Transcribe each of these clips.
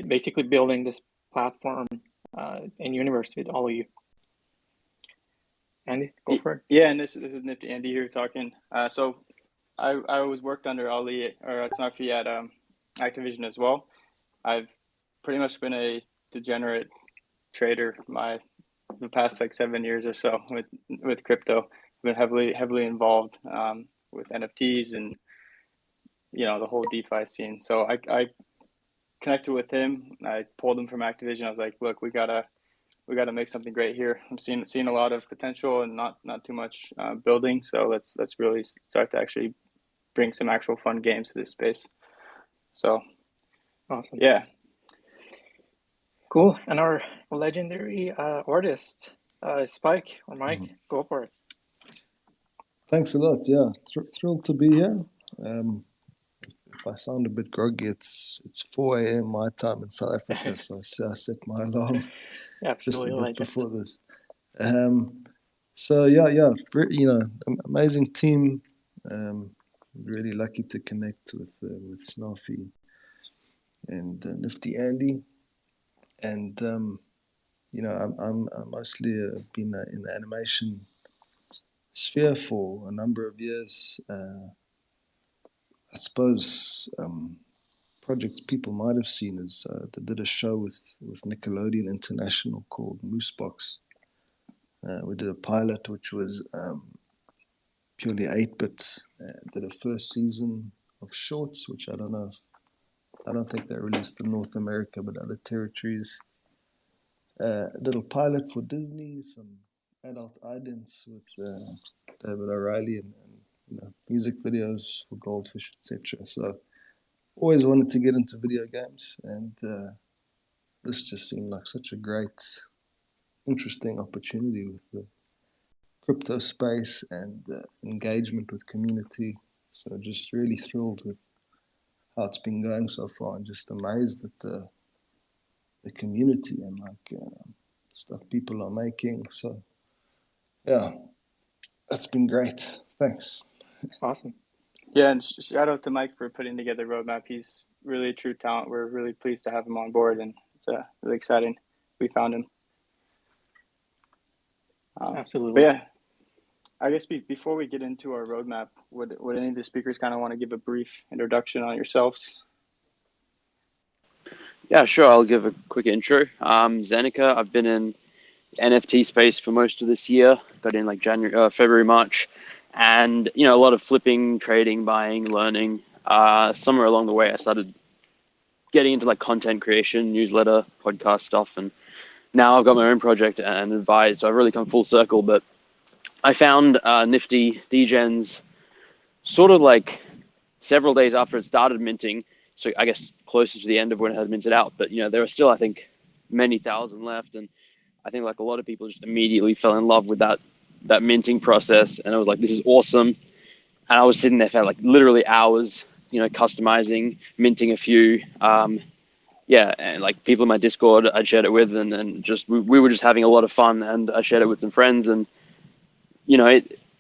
basically building this platform in universe with all of you. Andy, go for it. Yeah, and this is Nifty Andy here talking. So I always worked under Ali or Snafi at Activision as well. I've pretty much been a degenerate trader the past like 7 years or so with crypto. I've been heavily involved with NFTs and the whole DeFi scene. So I connected with him. I pulled him from Activision. I was like, look, we gotta make something great here. I'm seeing a lot of potential and not too much building. So let's really start to actually bring some actual fun games to this space. So awesome. Yeah. Cool. And our legendary artist, Spike or Mike, go for it. Thanks a lot. Yeah, thrilled to be here. If I sound a bit groggy, it's 4 a.m. my time in South Africa, so I set my alarm just a bit before this. So yeah, amazing team. Really lucky to connect with Snafi and Nifty Andy, and I'm mostly been in the animation sphere for a number of years. I suppose projects people might have seen is they did a show with Nickelodeon International called Moosebox. We did a pilot which was purely 8-bit. Did a first season of shorts, which I don't think they released in North America, but other territories. A little pilot for Disney, some adult idents with David O'Reilly and music videos for Goldfish, etc. So always wanted to get into video games, and this just seemed like such a great, interesting opportunity with the crypto space and engagement with community. So just really thrilled with how it's been going so far, and just amazed at the community and stuff people are making. So yeah, that's been great. Thanks. Awesome. Yeah, and shout out to Mike for putting together the roadmap. He's really a true talent. We're really pleased to have him on board, and it's really exciting. We found him. Absolutely. But yeah, I guess before we get into our roadmap, would any of the speakers kind of want to give a brief introduction on yourselves? Yeah, sure. I'll give a quick intro. Zenica. I've been in NFT space for most of this year. Got in like February, March, and a lot of flipping, trading, buying, learning. Somewhere along the way, I started getting into like content creation, newsletter, podcast stuff, and now I've got my own project and advise. So I've really come full circle. But I found Nifty Degens sort of like several days after it started minting. So I guess closer to the end of when it had minted out. But there were still, I think, many thousand left, and I think like a lot of people just immediately fell in love with that minting process, and I was like, this is awesome. And I was sitting there for like literally hours, customizing, minting a few. And like people in my Discord I shared it with, and just we were just having a lot of fun, and I shared it with some friends, and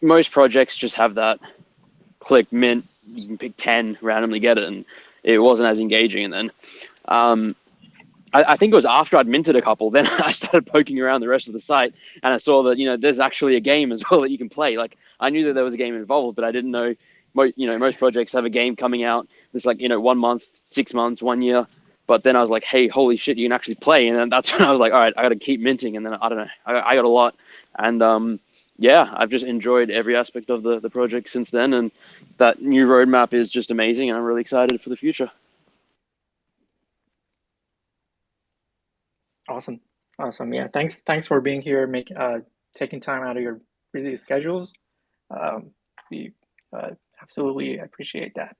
most projects just have that click mint, you can pick 10, randomly get it, and it wasn't as engaging. And then I think it was after I'd minted a couple, then I started poking around the rest of the site, and I saw that there's actually a game as well that you can play. Like I knew that there was a game involved, but I didn't know. Most projects have a game coming out. It's like 1 month, 6 months, 1 year. But then I was like, hey, holy shit, you can actually play. And then that's when I was like, all right, I got to keep minting. And then I don't know, I got a lot, and I've just enjoyed every aspect of the project since then. And that new roadmap is just amazing, and I'm really excited for the future. Awesome. Yeah, thanks for being here, taking time out of your busy schedules. We absolutely appreciate that.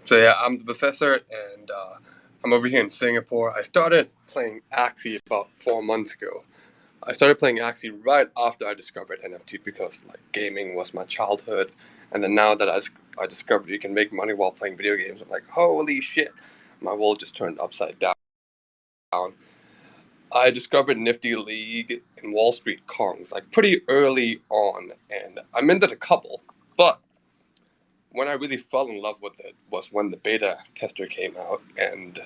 So yeah, I'm the professor, and I'm over here in Singapore. I started playing Axie about 4 months ago. I started playing Axie right after I discovered NFT, because like gaming was my childhood, and then now that I discovered you can make money while playing video games, I'm like, holy shit, my world just turned upside down. I discovered Nifty League and Wall Street Kongs like pretty early on, and I minted a couple, but when I really fell in love with it was when the beta tester came out, and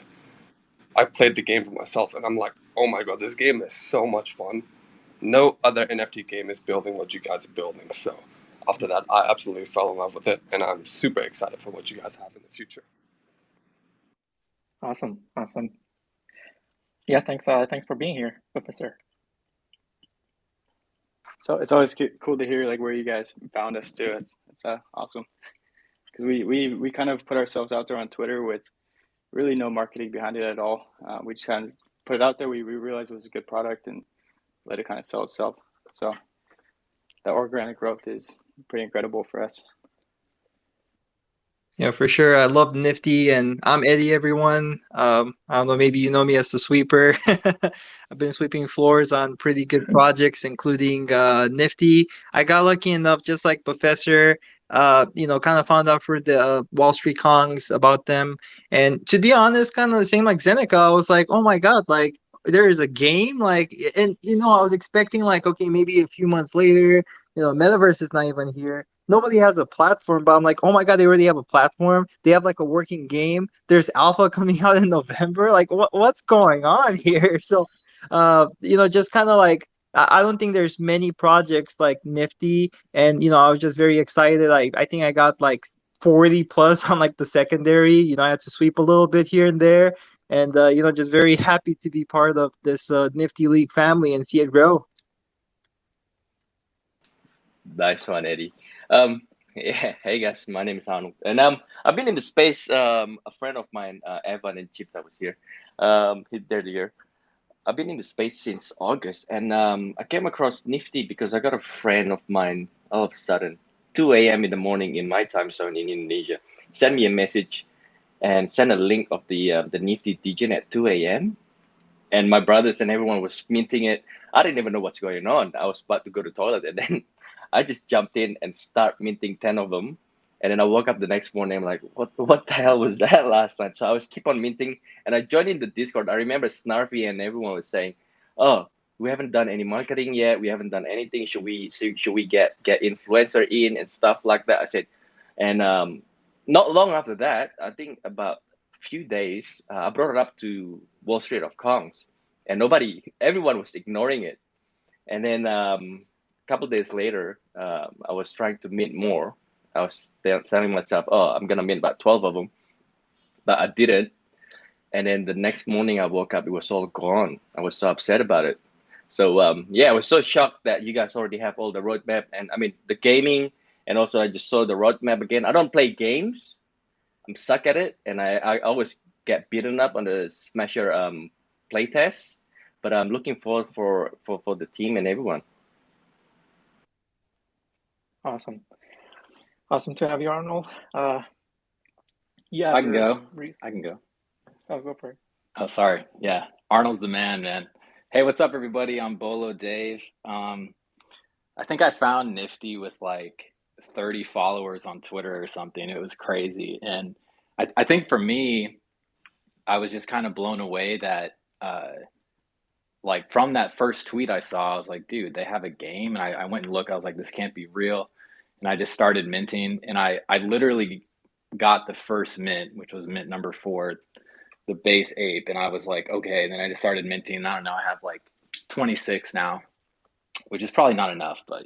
I played the game for myself, and I'm like, oh my god, this game is so much fun. No other NFT game is building what you guys are building. So after that, I absolutely fell in love with it, and I'm super excited for what you guys have in the future. Awesome. Yeah, thanks for being here, Professor. So it's always cool to hear like where you guys found us too. It's awesome because we kind of put ourselves out there on Twitter with really no marketing behind it at all. We just kind of put it out there. We realized it was a good product and let it kind of sell itself. So that organic growth is pretty incredible for us. Yeah, for sure. I love Nifty, and I'm Eddie, everyone. I don't know, maybe you know me as the sweeper. I've been sweeping floors on pretty good projects, including Nifty. I got lucky enough, just like Professor, kind of found out for the Wall Street Kongs about them. And to be honest, kind of the same like Zeneca, I was like, oh my God, like there is a game, like, and I was expecting like, okay, maybe a few months later, Metaverse is not even here. Nobody has a platform, but I'm like, oh my God, they already have a platform. They have like a working game. There's alpha coming out in November. Like, what's going on here? So, just kind of like, I don't think there's many projects like Nifty, and I was just very excited. I think I got like 40 plus on like the secondary. I had to sweep a little bit here and there, and just very happy to be part of this Nifty League family and see it grow. Nice one, Eddie. Yeah, hey guys, my name is Arnold, and I've been in the space. A friend of mine, Evan and Chip, that was here. They're here. I've been in the space since August, and I came across Nifty because I got a friend of mine all of a sudden, 2 a.m. in the morning in my time zone in Indonesia, sent me a message and sent a link of the Nifty Degen at 2 a.m. And my brothers and everyone was minting it. I didn't even know what's going on. I was about to go to the toilet, and then I just jumped in and start minting 10 of them. And then I woke up the next morning, I'm like, what the hell was that last night? So I was keep on minting, and I joined in the Discord. I remember Snarfy and everyone was saying, oh, we haven't done any marketing yet. We haven't done anything. Should we get influencer in and stuff like that? I said, and not long after that, I think about a few days, I brought it up to Wall Street of Kongs, and everyone was ignoring it. And then a couple of days later, I was trying to mint more. I was telling myself, oh, I'm going to mint about 12 of them. But I didn't. And then the next morning I woke up, it was all gone. I was so upset about it. So, I was so shocked that you guys already have all the roadmap. And I mean, the gaming, and also I just saw the roadmap again. I don't play games. I'm suck at it. And I always get beaten up on the Smasher playtest. But I'm looking forward for the team and everyone. Awesome to have you, Arnold. Yeah, I can go. I can go. Oh, go for it. Oh, sorry. Yeah, Arnold's the man. Hey, what's up, everybody? I'm Bolo Dave. I think I found Nifty with like 30 followers on Twitter or something. It was crazy, and I think for me, I was just kind of blown away that like from that first tweet I saw, I was like, dude, they have a game, and I went and looked. I was like, this can't be real, and I just started minting, and I literally got the first mint, which was mint number 4, the base ape, and I was like, okay. And then I just started minting, and I don't know, I have like 26 now, which is probably not enough, but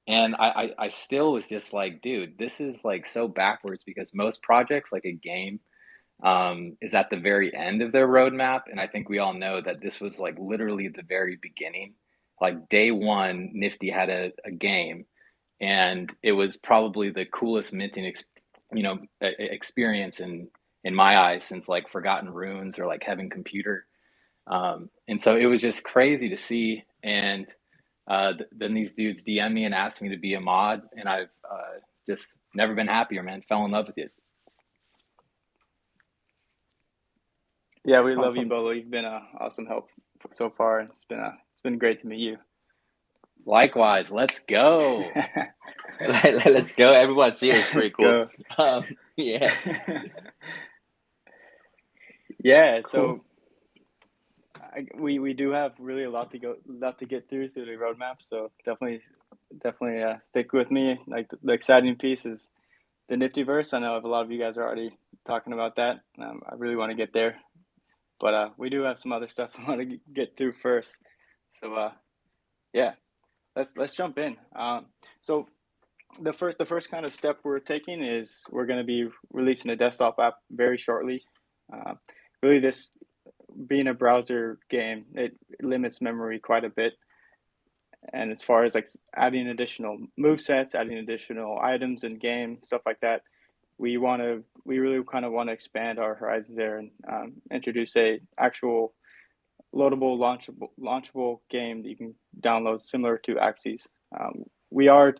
and I still was just like, dude, this is like so backwards, because most projects, like a game, is at the very end of their roadmap, and I think we all know that this was like literally the very beginning. Like day one, Nifty had a game, and it was probably the coolest minting experience in my eyes since like Forgotten Runes or like Heaven Computer. And so it was just crazy to see. And then these dudes DM me and asked me to be a mod, and I've just never been happier, man. Fell in love with it. Yeah, we love you, Bolo. You've been an awesome help so far. It's been great to meet you. Likewise. Let's go. Let's go. Everyone's here. It's pretty cool. Yeah. Yeah. So we do have really a lot to get through the roadmap. So definitely definitely stick with me. Like the exciting piece is the Niftyverse. I know a lot of you guys are already talking about that. I really want to get there, but we do have some other stuff I want to get through first. So yeah, let's jump in. So the first kind of step we're taking is we're going to be releasing a desktop app very shortly. Really, this being a browser game, it limits memory quite a bit. And as far as like adding additional move sets, adding additional items in game, stuff like that, we really kind of want to expand our horizons there and introduce a actual loadable, launchable game that you can download similar to Axie's. We are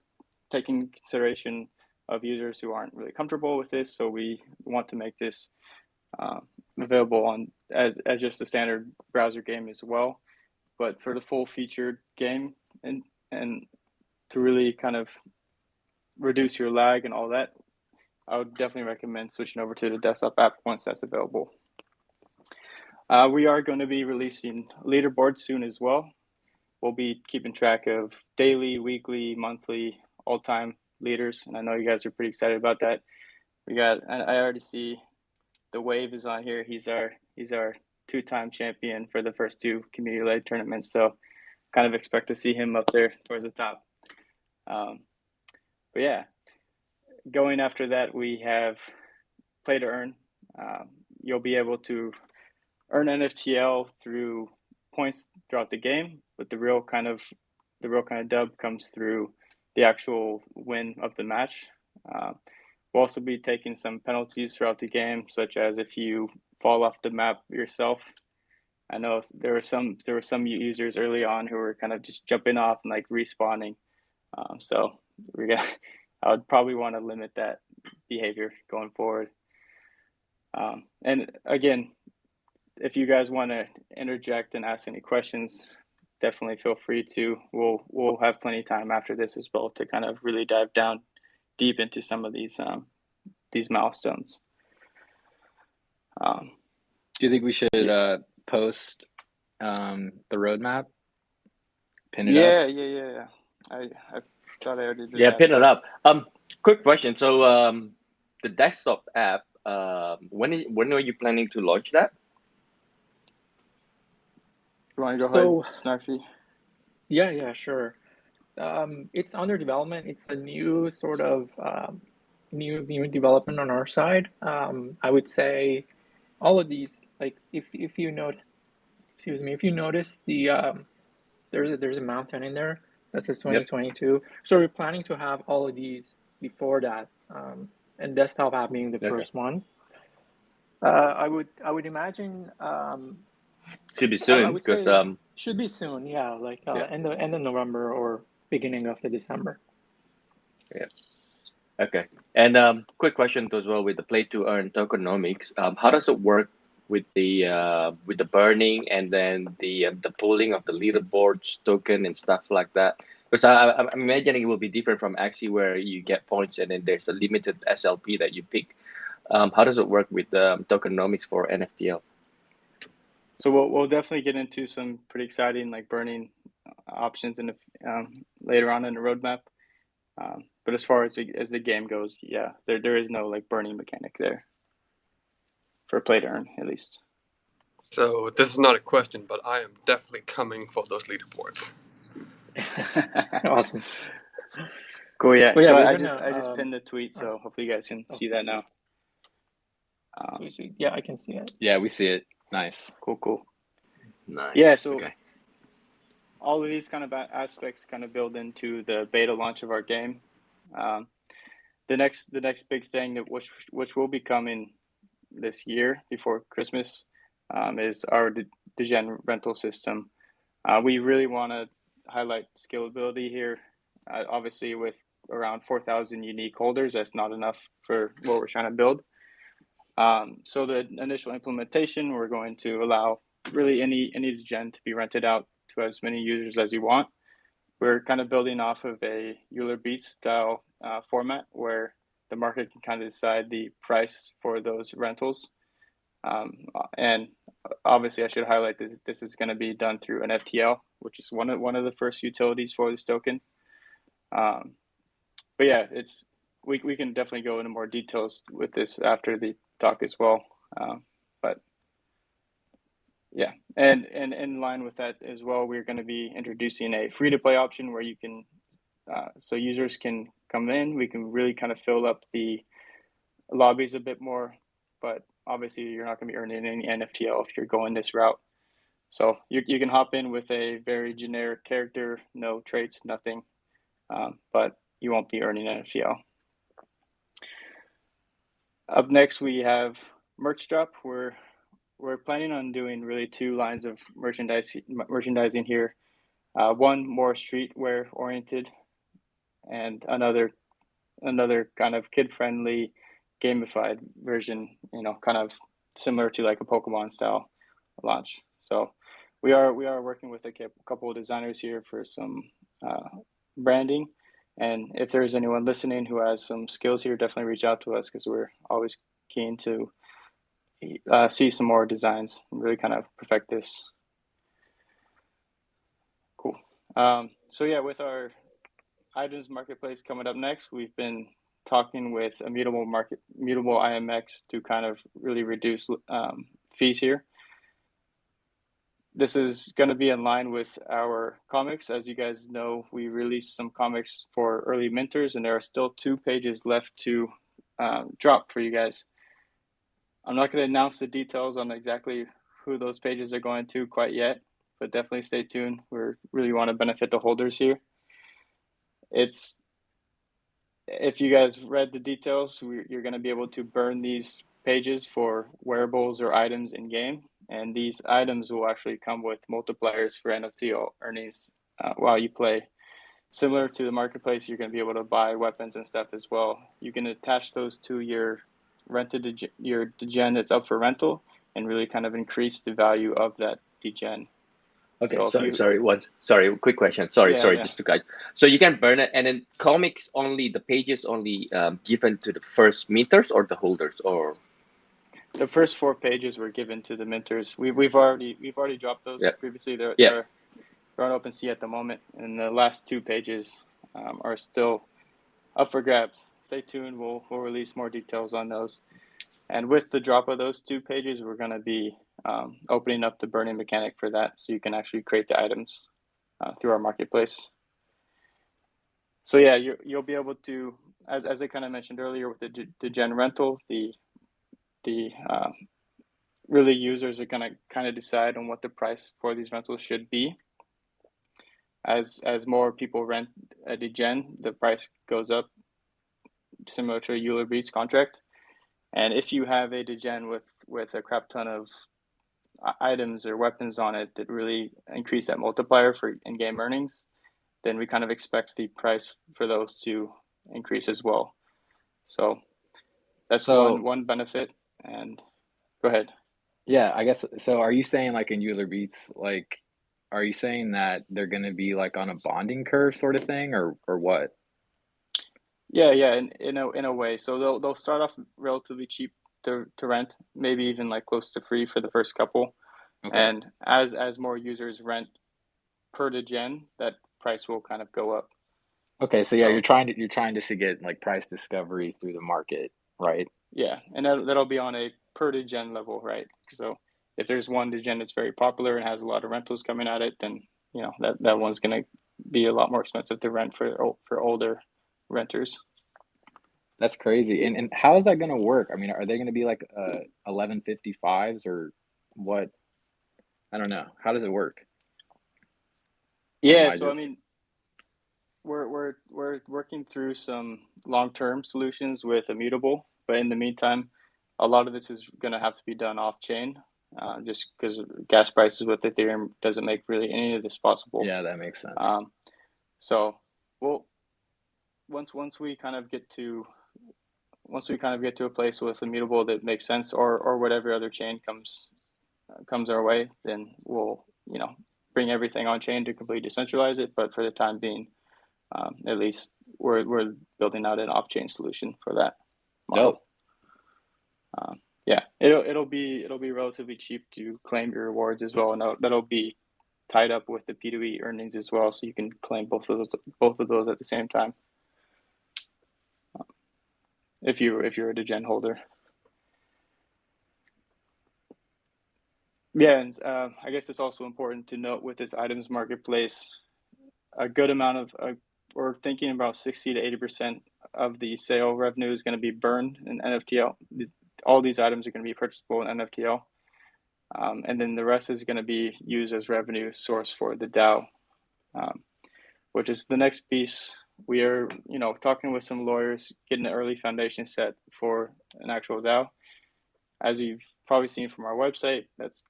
taking consideration of users who aren't really comfortable with this, so we want to make this available on as just a standard browser game as well. But for the full featured game and to really kind of reduce your lag and all that, I would definitely recommend switching over to the desktop app once that's available. We are going to be releasing leaderboards soon as well. We'll be keeping track of daily, weekly, monthly, all-time leaders, and I know you guys are pretty excited about that. I already see the Wave is on here. He's our two-time champion for the first two community-led tournaments, so kind of expect to see him up there towards the top. But yeah, going after that, we have play to earn. You'll be able to earn NFTL through points throughout the game, but the real kind of dub comes through the actual win of the match. We'll also be taking some penalties throughout the game, such as if you fall off the map yourself. I know there were some users early on who were kind of just jumping off and like respawning. So I would probably want to limit that behavior going forward. And again, if you guys want to interject and ask any questions, definitely feel free to. We'll have plenty of time after this as well to kind of really dive down deep into some of these milestones. Do you think we should post the roadmap? Pin it up? Yeah. I thought I already did Yeah, that. pin it up. Quick question. So the desktop app, when are you planning to launch that? You want to go So, ahead, Snarfy? yeah, sure. It's under development. It's a new sort of new development on our side. I would say all of these, like if you note, excuse me, if you notice the there's a mountain in there that says 2022. So we're planning to have all of these before that, and desktop app being the first one. I would imagine. Should be I soon would because say should be soon. Yeah, like end of November or beginning of the December. Yeah. Okay. And quick question as well with the play to earn tokenomics. How does it work with the burning and then the pooling of the leaderboards token and stuff like that? Because I'm imagining it will be different from Axie where you get points and then there's a limited SLP that you pick. How does it work with the tokenomics for NFTL? So we'll definitely get into some pretty exciting like burning options in later on in the roadmap. But as far as the game goes, yeah, there is no like burning mechanic there for play to earn, at least. So this is not a question, but I am definitely coming for those leaderboards. Awesome. Cool. Yeah. Well, yeah, So we're I gonna, just pinned the tweet, so hopefully you guys can see that now. Sweet. Yeah, I can see it. Yeah, we see it. Nice. Cool. Nice. Yeah. So okay. all of these kind of aspects kind of build into the beta launch of our game. The next big thing that which will be coming this year before Christmas is our Degen rental system. We really want to highlight scalability here. Obviously, with around 4,000 unique holders, that's not enough for what we're trying to build. So the initial implementation, we're going to allow really any Degen to be rented out to as many users as you want. We're kind of building off of a Euler Beats style format where the market can kind of decide the price for those rentals. And obviously, I should highlight that this is going to be done through an FTL, which is one of the first utilities for this token. But yeah, we can definitely go into more details with this after the talk as well. But yeah, and in line with that as well, we're going to be introducing a free to play option where you can, so users can come in. We can really kind of fill up the lobbies a bit more, but obviously you're not going to be earning any NFTL if you're going this route. So you can hop in with a very generic character, no traits, nothing, but you won't be earning NFTL. Up next, we have merch drop. We're planning on doing really two lines of merchandising here. One more streetwear oriented, and another kind of kid-friendly, gamified version. Kind of similar to like a Pokemon style launch. So we are working with a couple of designers here for some branding. And if there's anyone listening who has some skills here, definitely reach out to us because we're always keen to see some more designs and really kind of perfect this. Cool. So yeah, with our items marketplace coming up next, we've been talking with Immutable IMX to kind of really reduce fees here. This is going to be in line with our comics. As you guys know, we released some comics for early minters, and there are still 2 pages left to drop for you guys. I'm not going to announce the details on exactly who those pages are going to quite yet, but definitely stay tuned. We really want to benefit the holders here. If you guys read the details, you're going to be able to burn these pages for wearables or items in game, and these items will actually come with multipliers for NFT earnings while you play. Similar to the marketplace, you're going to be able to buy weapons and stuff as well. You can attach those to your degen that's up for rental and really kind of increase the value of that degen. Okay, so sorry, quick question. Sorry, Yeah. just to cut. So you can burn it, and then comics only, the pages only given to the first minters or the holders, or the first 4 pages were given to the minters. We've already dropped those previously. They're on OpenSea at the moment, and the last 2 pages are still up for grabs. Stay tuned. We'll release more details on those. And with the drop of those 2 pages, we're going to be opening up the burning mechanic for that, so you can actually create the items through our marketplace. So yeah, you'll be able to, as I kind of mentioned earlier, with the degen rental, the really users are going to kind of decide on what the price for these rentals should be. As more people rent a degen, the price goes up, similar to a Euler Beats contract. And if you have a degen with a crap ton of items or weapons on it that really increase that multiplier for in-game earnings, then we kind of expect the price for those to increase as well. So that's one benefit. And go ahead. Yeah, I guess so. Are you saying like in Euler Beats, like, are you saying that they're going to be like on a bonding curve sort of thing, or what? Yeah, in a way. So they'll start off relatively cheap to rent, maybe even like close to free for the first couple. Okay. And as more users rent per degen, that price will kind of go up. Okay, so yeah, you're trying to get like price discovery through the market, right? Yeah, and that'll be on a per degen level, right? So if there's one degen that's very popular and has a lot of rentals coming at it, then that one's going to be a lot more expensive to rent for older renters. That's crazy. And how is that going to work? I mean, are they going to be like 1155s or what? I don't know. How does it work? Yeah, so I mean, we're working through some long-term solutions with Immutable, but in the meantime, a lot of this is going to have to be done off-chain, just because gas prices with Ethereum doesn't make really any of this possible. Yeah, that makes sense. So once we kind of get to a place with Immutable that makes sense, or whatever other chain comes our way, then we'll bring everything on chain to completely decentralize it. But for the time being, at least we're building out an off-chain solution for that model. Yeah, it'll be relatively cheap to claim your rewards as well, and that'll be tied up with the P2E earnings as well, so you can claim both of those at the same time. If you're a Degen holder. Yeah, and I guess it's also important to note with this items marketplace, a good amount of, we're thinking about 60 to 80% of the sale revenue is going to be burned in NFTL. All these items are going to be purchasable in NFTL. And then the rest is going to be used as revenue source for the DAO, which is the next piece. We are, talking with some lawyers, getting an early foundation set for an actual DAO. As you've probably seen from our website, that's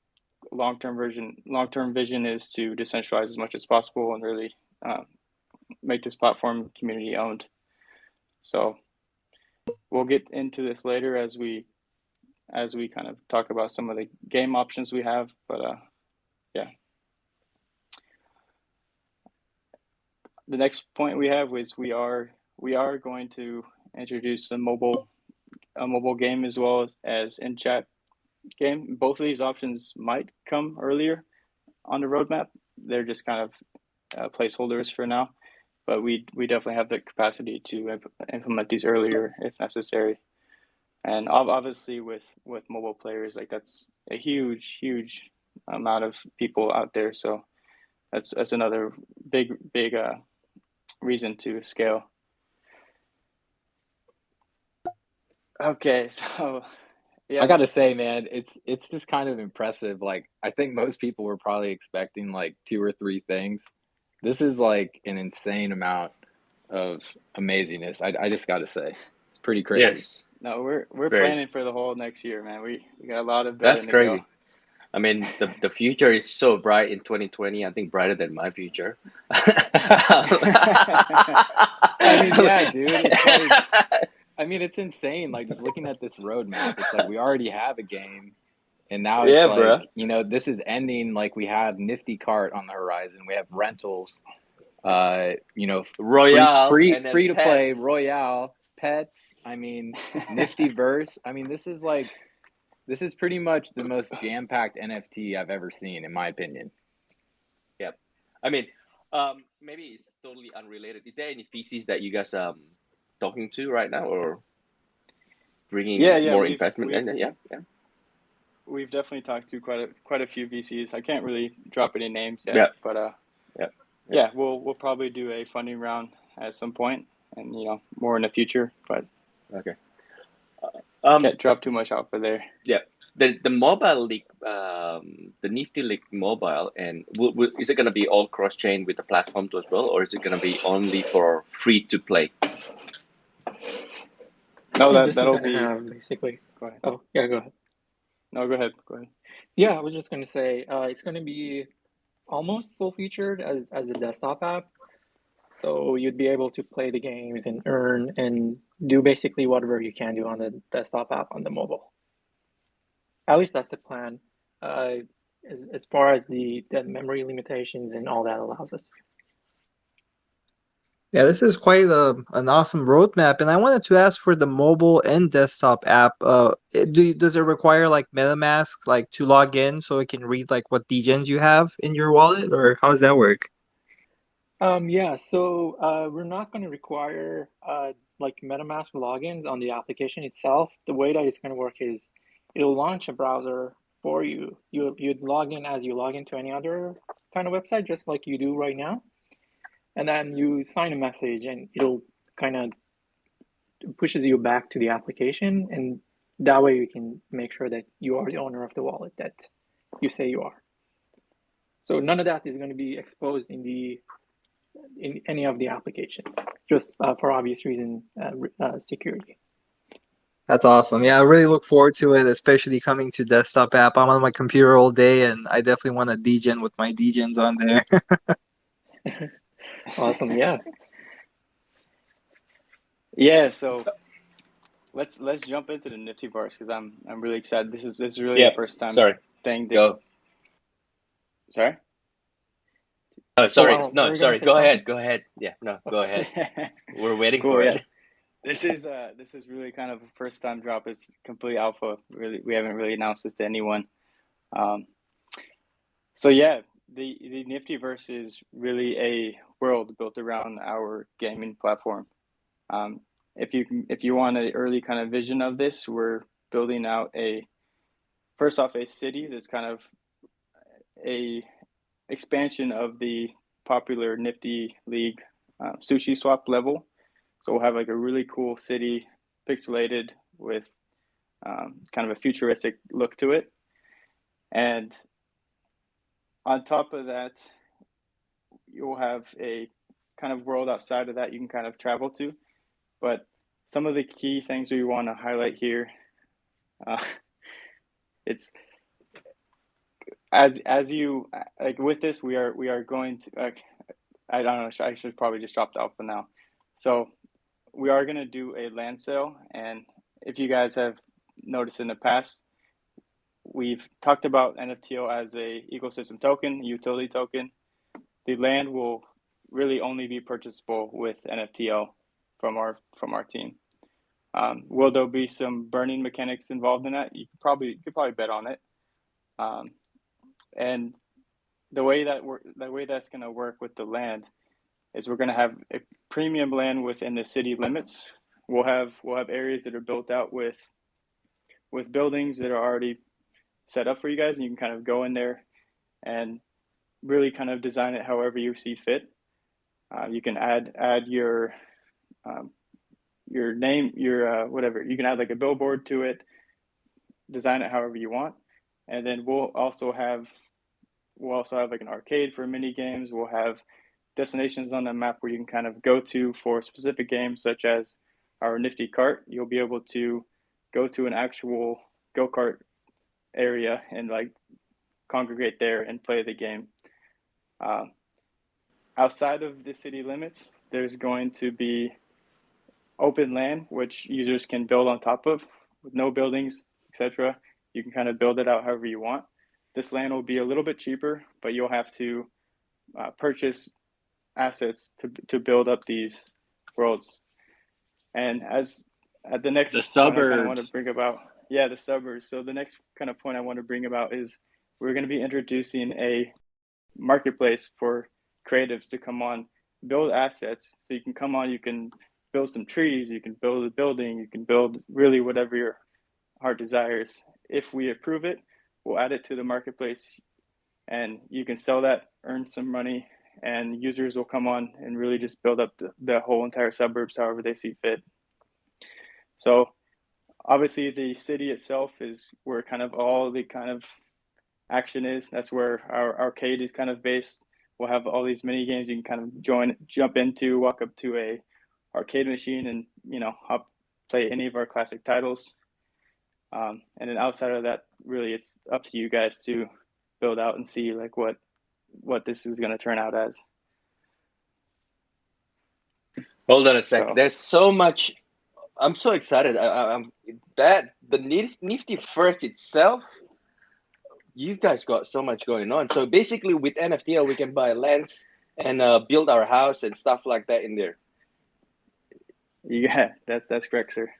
long-term vision is to decentralize as much as possible and really make this platform community owned. So we'll get into this later as we kind of talk about some of the game options we have, but yeah. The next point we have is we are going to introduce a mobile game as well as in-chat game. Both of these options might come earlier on the roadmap. They're just kind of placeholders for now, but we definitely have the capacity to implement these earlier if necessary. And obviously with mobile players, like that's a huge amount of people out there. So that's another big reason to scale. Okay, so yeah, I gotta say, man, it's just kind of impressive. Like, I think most people were probably expecting like 2 or 3 things. This is like an insane amount of amazingness. I just gotta say, it's pretty crazy. Yes. No, we're planning for the whole next year, man. We got a lot of That's to crazy. go. I mean, the future is so bright in 2020. I think brighter than my future. I mean, yeah, dude. It's like, I mean, it's insane. Like, just looking at this roadmap, it's like we already have a game, and now it's Yeah, like, bro. this is ending. Like, we have Nifty Cart on the horizon. We have rentals. Royale, free and then to play pets. Royale, pets. I mean, Nifty Verse. I mean, this is pretty much the most jam-packed NFT I've ever seen, in my opinion. Yep. I mean, maybe it's totally unrelated. Is there any VCs that you guys talking to right now, or bringing more investment? Yeah. We've definitely talked to quite a few VCs. I can't really drop any names yet, but yeah, we'll probably do a funding round at some point, and more in the future. But okay, can't drop too much out for there. Yeah, the mobile league, the Nifty League mobile, and is it going to be all cross chain with the platform too as well, or is it going to be only for free to play? No, that'll be basically. Go ahead. Oh yeah, go ahead. No, go ahead. Yeah, I was just gonna say it's gonna be almost full featured as a desktop app. So you'd be able to play the games and earn and do basically whatever you can do on the desktop app on the mobile. At least that's the plan. As far as the memory limitations and all that allows us. Yeah, this is quite an awesome roadmap, and I wanted to ask for the mobile and desktop app. Does it require like MetaMask like to log in so it can read like what degens you have in your wallet, or how does that work? Yeah, so we're not going to require like MetaMask logins on the application itself. The way that it's going to work is it'll launch a browser for you. You'd log in as you log into any other kind of website, just like you do right now. And then you sign a message and it'll kind of pushes you back to the application. And that way you can make sure that you are the owner of the wallet that you say you are. So none of that is going to be exposed in any of the applications, just for obvious reason, security. That's awesome. Yeah, I really look forward to it, especially coming to desktop app. I'm on my computer all day, and I definitely want a degen with my degens on there. Awesome. Yeah. Yeah. So let's jump into the Nifty bars because I'm really excited. This is really the first time thing. Go. Sorry. Oh, sorry. No, sorry. Go ahead. Yeah. No, go ahead. We're waiting for it. This is really kind of a first time drop. It's complete alpha. Really, we haven't really announced this to anyone. So yeah, the Niftyverse is really a world built around our gaming platform. If you want an early kind of vision of this, we're building out first off a city that's kind of a expansion of the popular Nifty League sushi swap level. So we'll have like a really cool city, pixelated with kind of a futuristic look to it. And on top of that, you'll have a kind of world outside of that you can kind of travel to. But some of the key things we want to highlight here, it's as you like with this, we are going to I don't know, I should probably just drop off for now. So we are going to do a land sale, and if you guys have noticed in the past, we've talked about NFTO as a ecosystem token, utility token. The land will really only be purchasable with NFTO from our team. Will there be some burning mechanics involved in that? You could probably bet on it. And the way that's going to work with the land is we're going to have a premium land within the city limits. We'll have areas that are built out with buildings that are already set up for you guys, and you can kind of go in there and really kind of design it however you see fit. You can add your name, your whatever. You can add like a billboard to it, design it however you want, and then we'll also have like an arcade for mini games. We'll have destinations on the map where you can kind of go to for specific games, such as our Nifty cart. You'll be able to go to an actual go-kart area and like congregate there and play the game. Outside of the city limits, there's going to be open land which users can build on top of with no buildings, etc. You can kind of build it out however you want. This land will be a little bit cheaper, but you'll have to purchase assets to build up these worlds. And as at the next suburbs, I want to bring about, the suburbs. So the next kind of point I want to bring about is we're going to be introducing a marketplace for creatives to come on, build assets. So you can come on, you can build some trees, you can build a building, you can build really whatever your heart desires. If we approve it, we'll add it to the marketplace, and you can sell that, earn some money, and users will come on and really just build up the whole entire suburbs however they see fit. So obviously the city itself is where kind of all the kind of action is. That's where our arcade is kind of based. We'll have all these mini games you can kind of jump into, walk up to a arcade machine and, play any of our classic titles. And then outside of that, really it's up to you guys to build out and see like what this is going to turn out as. Hold on a sec. So, there's so much. I'm so excited. That the Nifty First itself, you guys got so much going on. So basically with NFTO, we can buy lands and build our house and stuff like that in there. Yeah, that's correct, sir.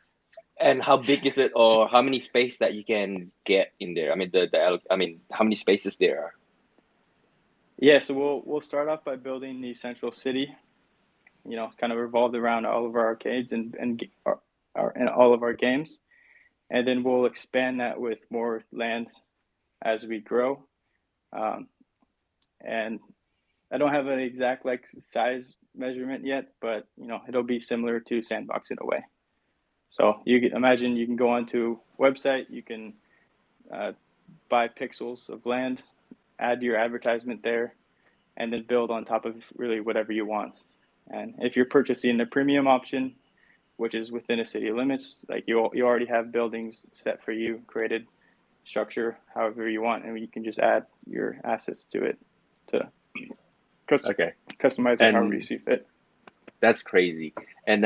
And how big is it, or how many space that you can get in there? I mean, how many spaces there are? Yeah, so we'll start off by building the central city, kind of revolved around all of our arcades and all of our games. And then we'll expand that with more land as we grow. And I don't have an exact like size measurement yet, but it'll be similar to Sandbox in a way. So you can imagine you can go onto a website, you can buy pixels of land, add your advertisement there, and then build on top of really whatever you want. And if you're purchasing the premium option, which is within a city limits, like you already have buildings set for you, created structure however you want, and you can just add your assets to it to customize it however you see fit. That's crazy. And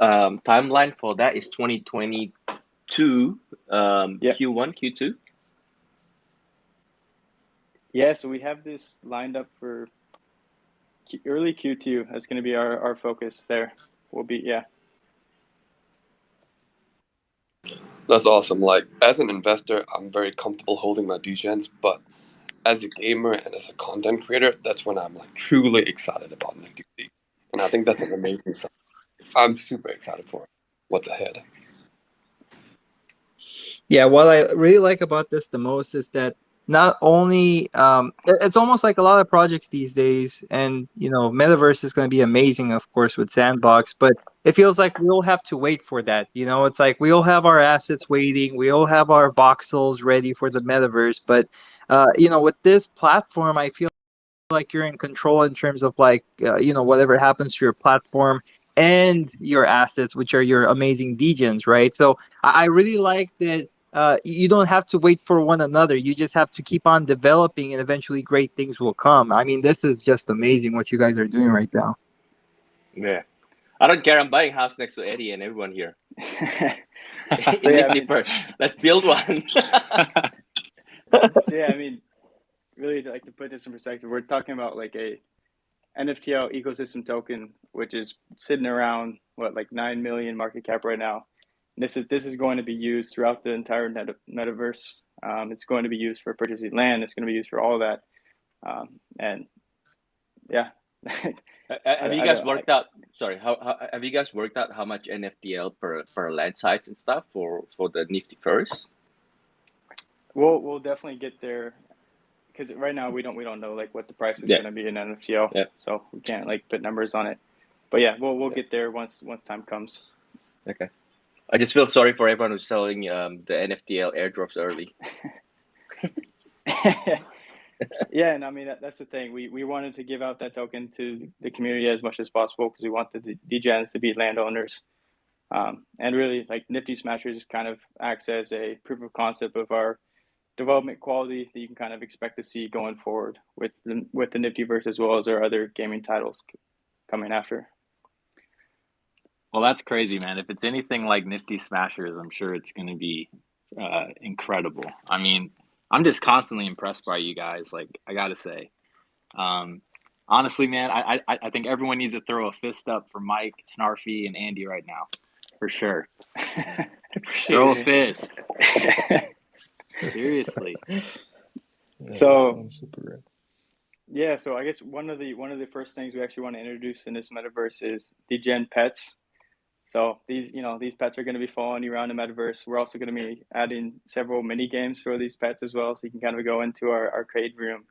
timeline for that is 2022, Q1, Q2. Yeah, so we have this lined up for early Q2. That's going to be our focus there. That's awesome. Like, as an investor, I'm very comfortable holding my Degens, but as a gamer and as a content creator, that's when I'm like truly excited about Nifty League. And I think that's an amazing sign. I'm super excited for what's ahead. Yeah, what I really like about this the most is that not only it's almost like a lot of projects these days, and Metaverse is going to be amazing, of course, with Sandbox, but it feels like we all have to wait for that. It's like we all have our assets waiting, we all have our voxels ready for the Metaverse, but with this platform, I feel like you're in control in terms of like whatever happens to your platform and your assets, which are your amazing Degens, right? So I really like that you don't have to wait for one another. You just have to keep on developing, and eventually great things will come. I mean, this is just amazing what you guys are doing right now. Yeah. I don't care. I'm buying a house next to Eddie and everyone here. So yeah, Nifty first. Let's build one. So yeah, I mean, really, like, to put this in perspective, we're talking about like a NFTL ecosystem token, which is sitting around like 9 million market cap right now. And this is going to be used throughout the entire metaverse. It's going to be used for purchasing land. It's going to be used for all of that. And yeah. Have you guys worked out? Sorry, how have you guys worked out how much NFTL per land size and stuff for the Nifty first? We'll definitely get there, because right now we don't know like what the price is going to be in NFTL, so we can't like put numbers on it. But yeah, we'll get there once time comes. Okay, I just feel sorry for everyone who's selling the NFTL airdrops early. Yeah, and I mean that's the thing. We wanted to give out that token to the community as much as possible because we want the Degens to be landowners, and really like Nifty Smashers kind of acts as a proof of concept of our development quality that you can kind of expect to see going forward with the Niftyverse, as well as our other gaming titles coming after. Well, that's crazy, man. If it's anything like Nifty Smashers, I'm sure it's going to be incredible. I mean, I'm just constantly impressed by you guys. Like, I gotta say, honestly, man, I think everyone needs to throw a fist up for Mike, Snarfy, and Andy right now, for sure. Throw a fist. Seriously. Yeah, So super great. Yeah, so I guess one of the first things we actually want to introduce in this metaverse is Degen pets. So these pets are going to be following you around the metaverse. We're also going to be adding several mini games for these pets as well, so you can kind of go into our arcade room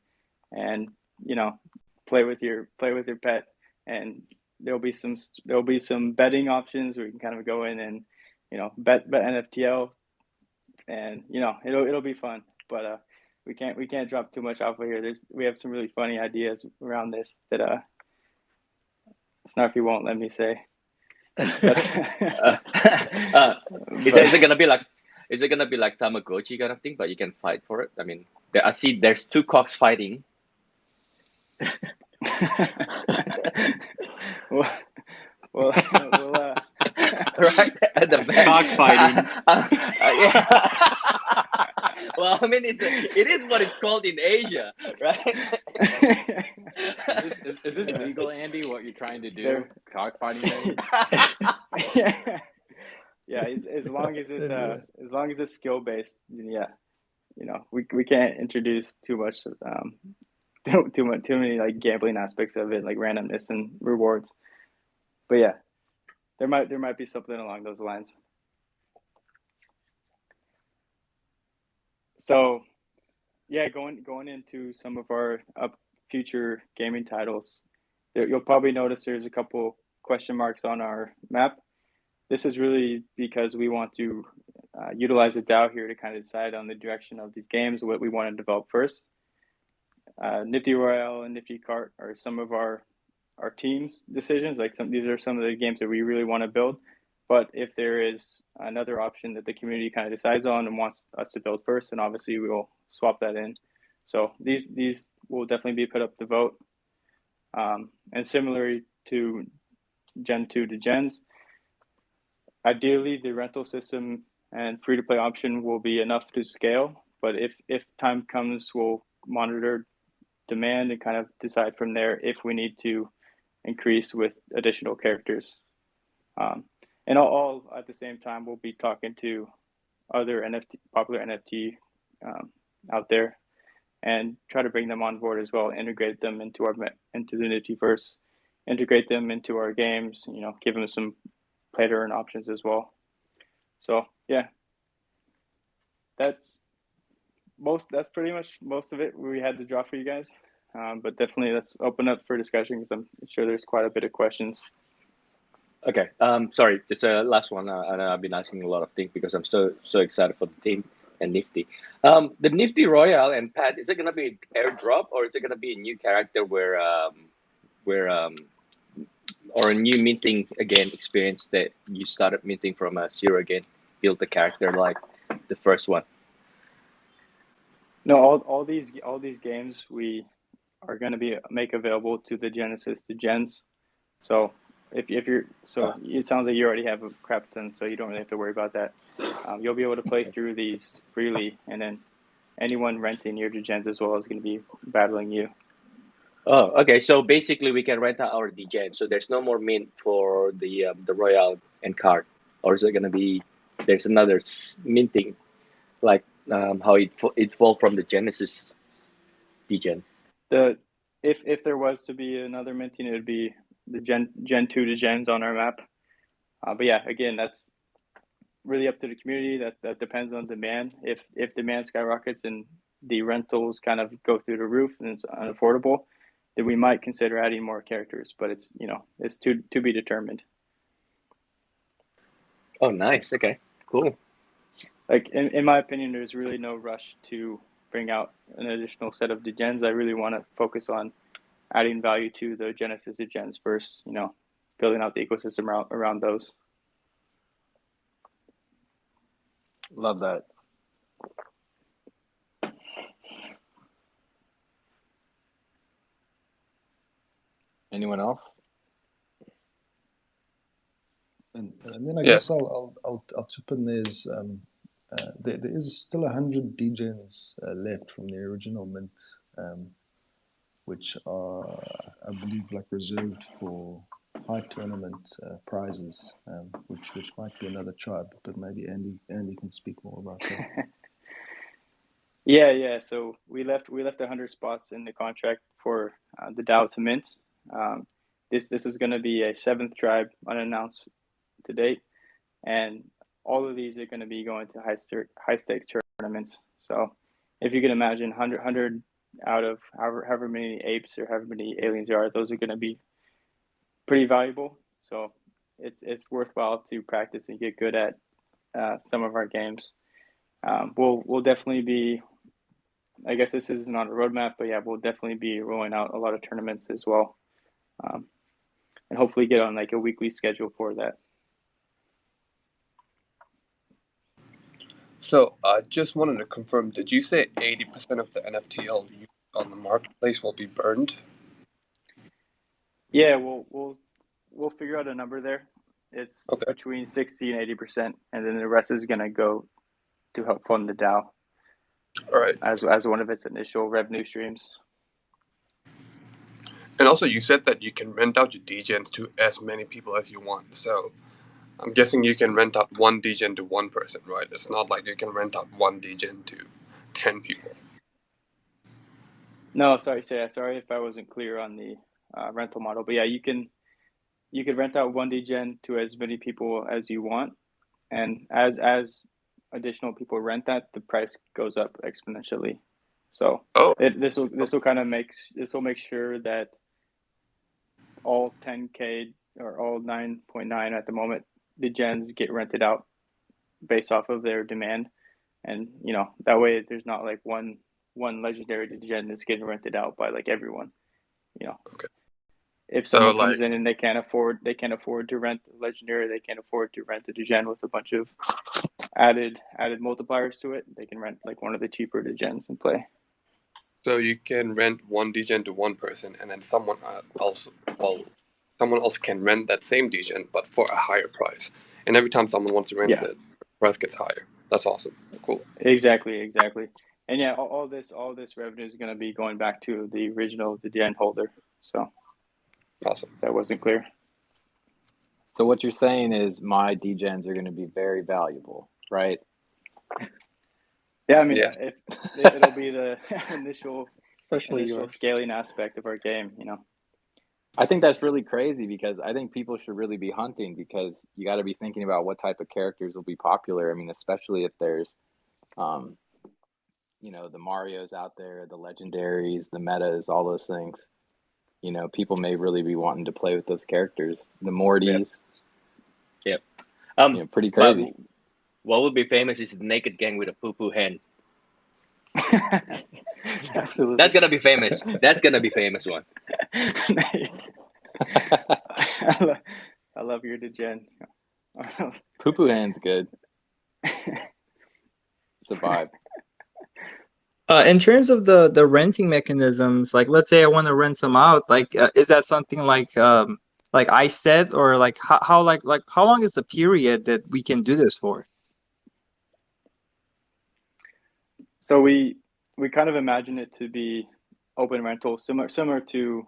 and play with your pet. And there'll be some betting options where you can kind of go in and bet NFTL, and it'll be fun. But we can't drop too much off of here. We have some really funny ideas around this that Snarfy won't let me say. Is it gonna be like Tamagotchi kind of thing, but you can fight for it? I mean, I see there's two cocks fighting. Well, right at the back. Cockfighting. Yeah. Well, I mean, it is what it's called in Asia, right? Is this legal, Andy? What you're trying to do? Cockfighting? Yeah. As long as it's skill based, yeah. We can't introduce too many like gambling aspects of it, like randomness and rewards. But yeah, there might be something along those lines. So yeah, going into some of our future gaming titles, you'll probably notice there's a couple question marks on our map. This is really because we want to utilize a DAO here to kind of decide on the direction of these games, what we want to develop first. Nifty Royale and Nifty Cart are some of our team's decisions. These are some of the games that we really want to build. But if there is another option that the community kind of decides on and wants us to build first, then obviously we will swap that in. So these will definitely be put up to vote. And similarly to Gen 2 Degens, ideally the rental system and free-to-play option will be enough to scale. But if time comes, we'll monitor demand and kind of decide from there if we need to increase with additional characters. And all at the same time, we'll be talking to other popular NFT out there, and try to bring them on board as well, integrate them into the Niftyverse, integrate them into our games, give them some play to earn options as well. So yeah, that's pretty much most of it we had to draw for you guys. But definitely let's open up for discussion because I'm sure there's quite a bit of questions. Okay. Sorry, just a last one. I know I've been asking a lot of things because I'm so excited for the team and Nifty. The Nifty Royale and Pat, is it gonna be airdrop or is it gonna be a new character where or a new minting again experience that you started minting from zero again, build the character like the first one? No, all these games we are going to make available to the Genesis Degens. So if you're it sounds like you already have a crap ton, so you don't really have to worry about that. You'll be able to play through these freely, and then anyone renting your Degens as well is going to be battling you. Oh, okay. So basically, we can rent out our Degen. So there's no more mint for the Royale and card, or is it gonna be there's another minting like how it fall from the Genesis Degen? If there was to be another minting, it would be the Gen 2 Degens on our map. But yeah, again, that's really up to the community. That depends on demand. If demand skyrockets and the rentals kind of go through the roof and it's unaffordable, then we might consider adding more characters. But it's it's to be determined. Oh, nice. Okay, cool. Like in my opinion, there's really no rush to bring out an additional set of Degens. I really want to focus on adding value to the Genesis Degens first. Building out the ecosystem around those. Love that. Anyone else? And then I guess I'll chip in. There is still 100 Degens left from the original mint, which are, I believe, like reserved for high tournament prizes, which might be another tribe, but maybe Andy can speak more about that. Yeah. So we left 100 spots in the contract for the DAO to mint. This is going to be a 7th tribe unannounced to date, and all of these are going to be going to high stakes tournaments. So if you can imagine 100 out of however many apes or however many aliens there are, those are going to be pretty valuable. So it's worthwhile to practice and get good at some of our games. We'll definitely be, I guess this isn't on a roadmap, but yeah, we'll definitely be rolling out a lot of tournaments as well, and hopefully get on like a weekly schedule for that. So I just wanted to confirm, did you say 80% of the NFT on the marketplace will be burned? Yeah, we'll figure out a number there. It's Okay. between 60 and 80%, and then the rest is going to go to help fund the DAO. All right. As one of its initial revenue streams. And also, you said that you can rent out your Degens to as many people as you want. So I'm guessing you can rent out one Degen to one person, right? It's not like you can rent out one Degen to 10 people. No, sorry if I wasn't clear on the rental model. But yeah, you could rent out one Degen to as many people as you want, and as additional people rent that, the price goes up exponentially. So this will make sure that all 10K or all 9.9 at the moment Degens get rented out based off of their demand, and that way there's not like one legendary Degen that's getting rented out by like everyone. Okay. If someone comes in and they can't afford to rent the legendary, they can't afford to rent the Degen with a bunch of added multipliers to it, they can rent like one of the cheaper Degens and play. So you can rent one Degen to one person, and then someone else can rent that same Degen, but for a higher price. And every time someone wants to rent it, the price gets higher. That's awesome. Cool. Exactly. And yeah, all this revenue is going to be going back to the original Degen holder. So awesome. That wasn't clear. So what you're saying is my Degens are going to be very valuable, right? Yeah, I mean, Yeah. it'll be the initial Especially scaling aspect of our game, you know. I think that's really crazy because I think people should really be hunting because you got to be thinking about what type of characters will be popular. I mean, especially if there's, you know, the Marios out there, the legendaries, the metas, all those things. You know, people may really be wanting to play with those characters. The Mortys. Yep. You know, pretty crazy. What would be famous is the naked gang with a poo-poo hen. Absolutely. That's gonna be famous. That's gonna be famous one. I love your Degen. Poo-poo hand's good. It's a vibe. In terms of the renting mechanisms, like let's say I want to rent some out, like is that something like I said, or like how how long is the period that we can do this for? So we kind of imagine it to be open rental, similar to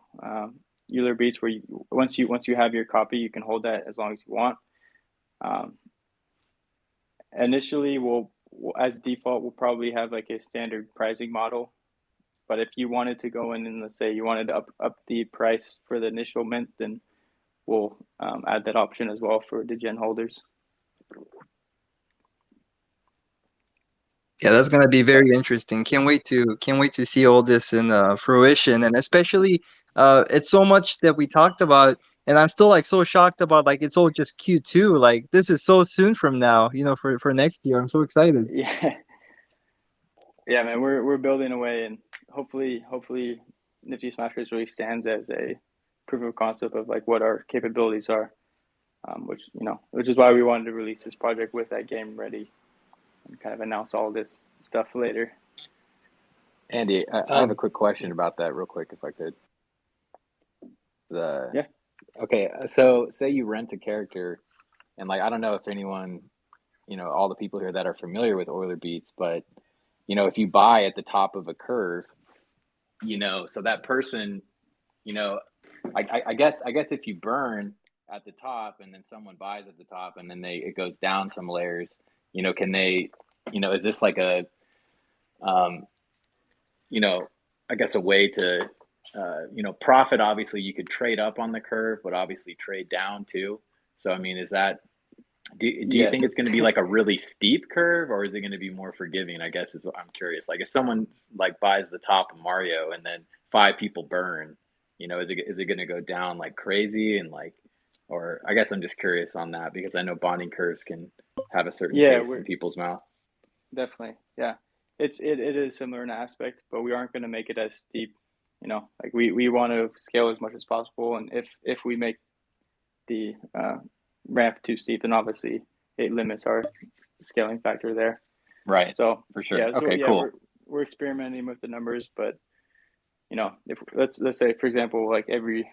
Euler Beats, where once you have your copy, you can hold that as long as you want. Initially, we'll as default, we'll probably have like a standard pricing model. But if you wanted to go in and let's say you wanted to up the price for the initial mint, then we'll add that option as well for Degen holders. Yeah, that's gonna be very interesting. Can't wait to see all this in fruition, and especially it's so much that we talked about, and I'm still like so shocked about like it's all just Q2. Like this is so soon from now, you know, for next year. I'm so excited. Yeah, man, we're building away, and hopefully Nifty Smashers really stands as a proof of concept of like what our capabilities are, which is why we wanted to release this project with that game ready and kind of announce all this stuff later. Andy, I have a quick question about that real quick, if I could. Yeah. Okay, so say you rent a character, and like I don't know if anyone, you know, all the people here that are familiar with Euler Beats, but you know, if you buy at the top of a curve, you know, so that person, you know, I guess if you burn at the top and then someone buys at the top and then it goes down some layers, you know, can they, you know, is this like a, you know, I guess a way to, you know, profit? Obviously, you could trade up on the curve, but obviously trade down too. So, I mean, is that, do you think it's going to be like a really steep curve, or is it going to be more forgiving? I guess is what I'm curious. Like if someone like buys the top of Mario and then 5 people burn, you know, is it going to go down like crazy and like, or I guess I'm just curious on that because I know bonding curves can have a certain taste in people's mouth. Definitely, yeah. It is similar in aspect, but we aren't going to make it as steep. You know, like we want to scale as much as possible, and if we make the ramp too steep, then obviously it limits our scaling factor there. Right. So for sure. Yeah. Okay. Cool. We're experimenting with the numbers, but you know, if let's say for example, like every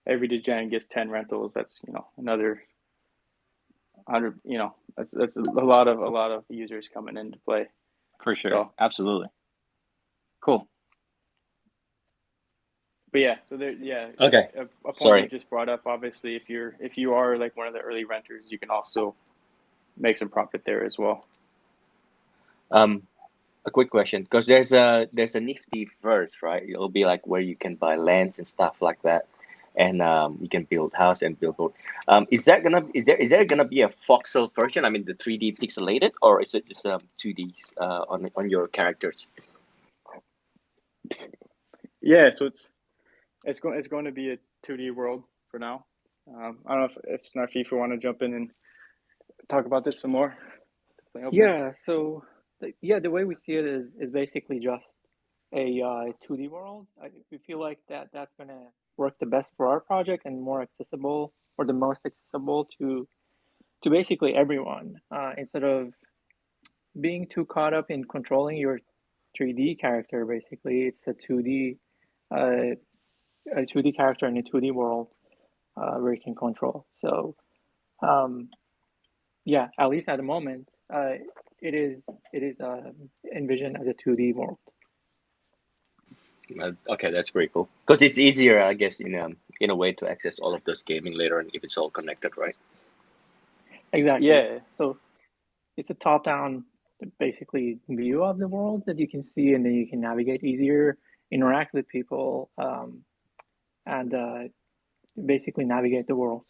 Degen gets 10 rentals, that's another 100. You know, that's a lot of users coming into play. For sure. So, absolutely. Cool. But yeah, so there, yeah. Okay. A point you just brought up. Obviously, if you are like one of the early renters, you can also make some profit there as well. A quick question, because there's a Nifty verse, right? It'll be like where you can buy lands and stuff like that, and you can build house and build boat. Is there gonna be a voxel version? I mean, the 3D pixelated, or is it just 2D on your characters? Yeah, so it's going to be a 2D world for now. I don't know if Snarfy want to jump in and talk about this some more. Yeah, so the way we see it is basically just a 2D world. We feel like that's going to work the best for our project and more accessible, or the most accessible to basically everyone, instead of being too caught up in controlling your 3D character. Basically, it's a 2D character in a 2D world where you can control. So yeah, at least at the moment, it is envisioned as a 2D world. Okay, that's pretty cool. Because it's easier, I guess, in a way to access all of those gaming later on if it's all connected, right? Exactly. Yeah. So it's a top-down basically view of the world that you can see, and then you can navigate easier, interact with people, and basically navigate the world.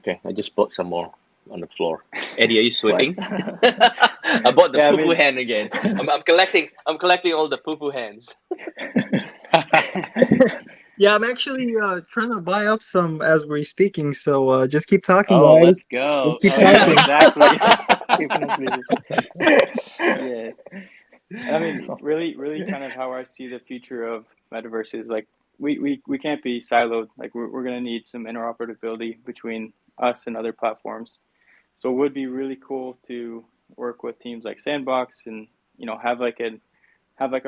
Okay, I just bought some more on the floor. Eddie, are you sweeping? I bought the Yeah, I poo-poo mean- hand again. I'm collecting all the poo-poo hands. Yeah, I'm actually trying to buy up some as we're speaking. So just keep talking, Oh, guys. let's go. Let's keep Oh, yeah, talking. exactly. Keeping us busy. Yeah. I mean, really kind of how I see the future of Metaverse is like we can't be siloed. Like we're going to need some interoperability between us and other platforms. So it would be really cool to work with teams like Sandbox and, you know, have like a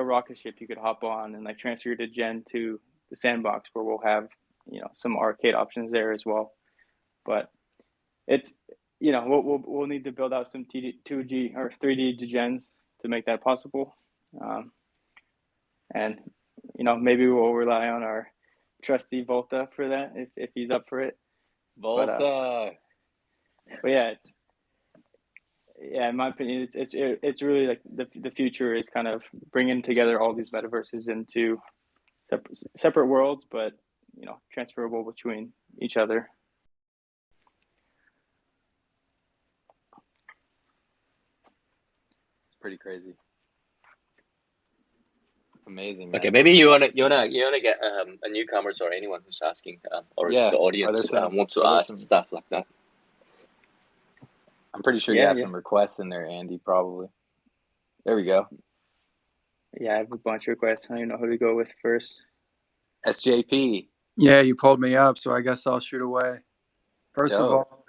rocket ship you could hop on and like transfer your Degen to the Sandbox where we'll have, you know, some arcade options there as well. But it's, you know, we'll need to build out some 2G or 3D Degens to make that possible. And, you know, maybe we'll rely on our trusty Volta for that if he's up for it. Volta. But yeah, in my opinion, it's really like the future is kind of bringing together all these metaverses into separate worlds, but, you know, transferable between each other. It's pretty crazy. Amazing, man. Okay, maybe you wanna get a newcomers or anyone who's asking or Yeah. the audience wants to ask stuff like that. I'm pretty sure you have some requests in there, Andy, probably. There we go. Yeah, I have a bunch of requests. I don't know who to go with first. SJP. Yeah, you pulled me up, so I guess I'll shoot away. First of Dope. all,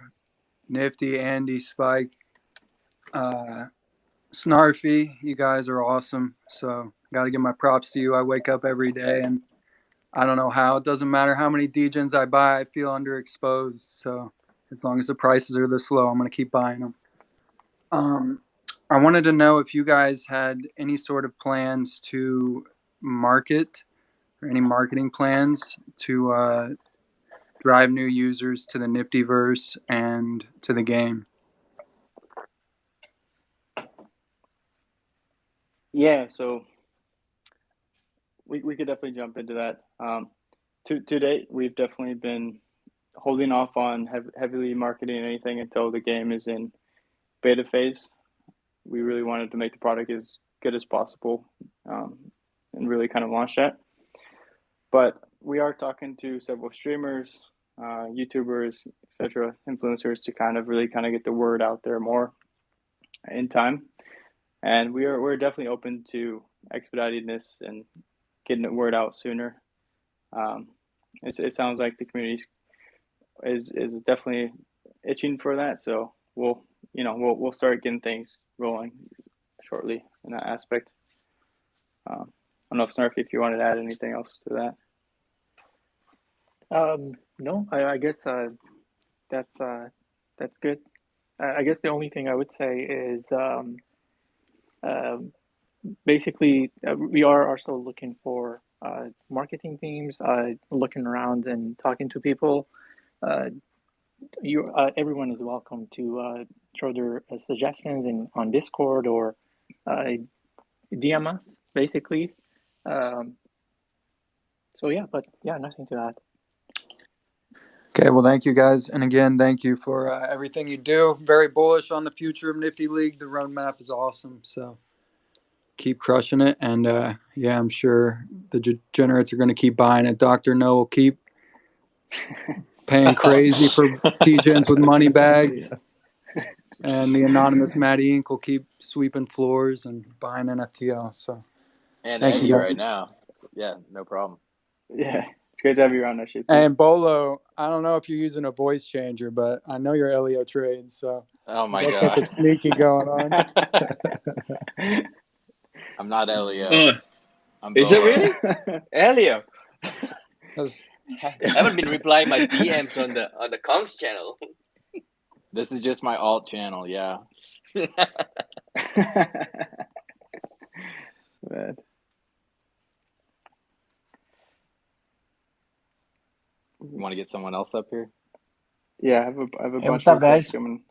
Nifty, Andy, Spike, Snarfy, you guys are awesome. So got to give my props to you. I wake up every day and I don't know how. It doesn't matter how many Degens I buy. I feel underexposed. So as long as the prices are this low, I'm going to keep buying them. I wanted to know if you guys had any sort of plans to market or any marketing plans to drive new users to the Niftyverse and to the game. Yeah, so we could definitely jump into that. To date, we've definitely been holding off on heavily marketing anything until the game is in beta phase. We really wanted to make the product as good as possible and really kind of launch that. But we are talking to several streamers, YouTubers, etc., influencers to kind of get the word out there more in time. And we're definitely open to expediting this and getting the word out sooner. It sounds like the community is definitely itching for that. So we'll start getting things rolling shortly in that aspect. I don't know if Snarfy, if you wanted to add anything else to that. No, I guess that's good. I guess the only thing I would say is basically we are still looking for marketing teams, looking around and talking to people. Everyone is welcome to throw their suggestions on Discord or DM us, basically. So yeah, but yeah, nothing to add. Okay, well, thank you guys. And again, thank you for everything you do. Very bullish on the future of Nifty League. The roadmap is awesome. So keep crushing it. And yeah, I'm sure the degenerates are going to keep buying it. Dr. No will keep paying crazy for Degens with money bags. And the anonymous Matty Inc. will keep sweeping floors and buying NFTL. So And thank Eddie you right guys. now. Yeah, no problem. Yeah, it's great to have you around, SJP. And Bolo, I don't know if you're using a voice changer, but I know you're Elio Trades, so Oh my there's god. something sneaky going on. I'm not Elio. I'm Is it Bolo. really? Elio. That's- I haven't been replying my DMs on the Kongs channel. This is just my alt channel, yeah. Man. You want to get someone else up here? Yeah, I have a Hey, bunch what's of up, requests guys? coming.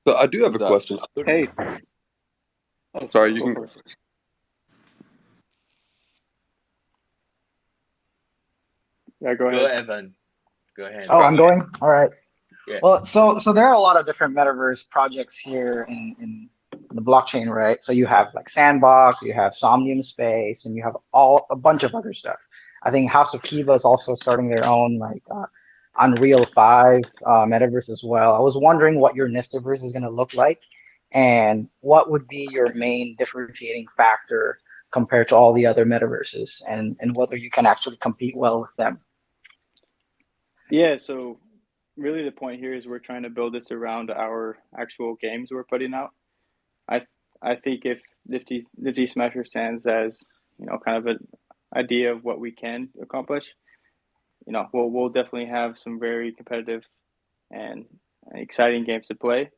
So I do have What's a up? question. Hey. Oh, Sorry, you go can for go it. first. Yeah, go Go, ahead. Evan. Go ahead. Oh, I'm going? All right. Yeah. Well, so there are a lot of different metaverse projects here in the blockchain, right? So you have like Sandbox, you have Somnium Space, and you have a bunch of other stuff. I think House of Kiva is also starting their own like Unreal 5 metaverse as well. I was wondering what your Niftyverse is going to look like, and what would be your main differentiating factor compared to all the other metaverses, and whether you can actually compete well with them. Yeah, so really the point here is we're trying to build this around our actual games we're putting out. I think if Nifty Smasher stands as, kind of an idea of what we can accomplish, we'll definitely have some very competitive and exciting games to play.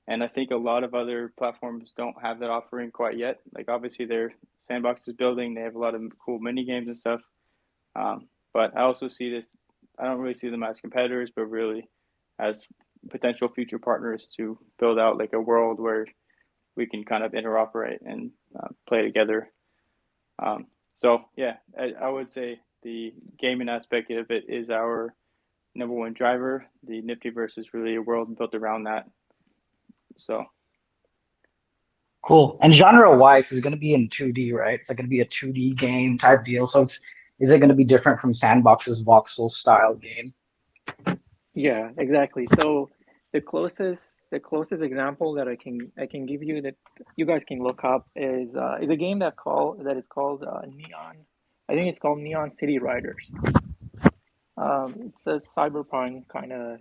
And I think a lot of other platforms don't have that offering quite yet. Like obviously their Sandbox is building, they have a lot of cool mini games and stuff. But I also see this, I don't really see them as competitors, but really as potential future partners to build out like a world where we can kind of interoperate and play together. So yeah, I would say the gaming aspect of it is our number one driver. The Niftyverse is really a world built around that. So Cool. And genre-wise, it's going to be in 2D, right? It's like going to be a 2D game type deal. So is it going to be different from Sandbox's voxel style game? Yeah, exactly. So the closest example that I can give you that you guys can look up is a game that is called Neon. I think it's called Neon City Riders. It's a cyberpunk kind of.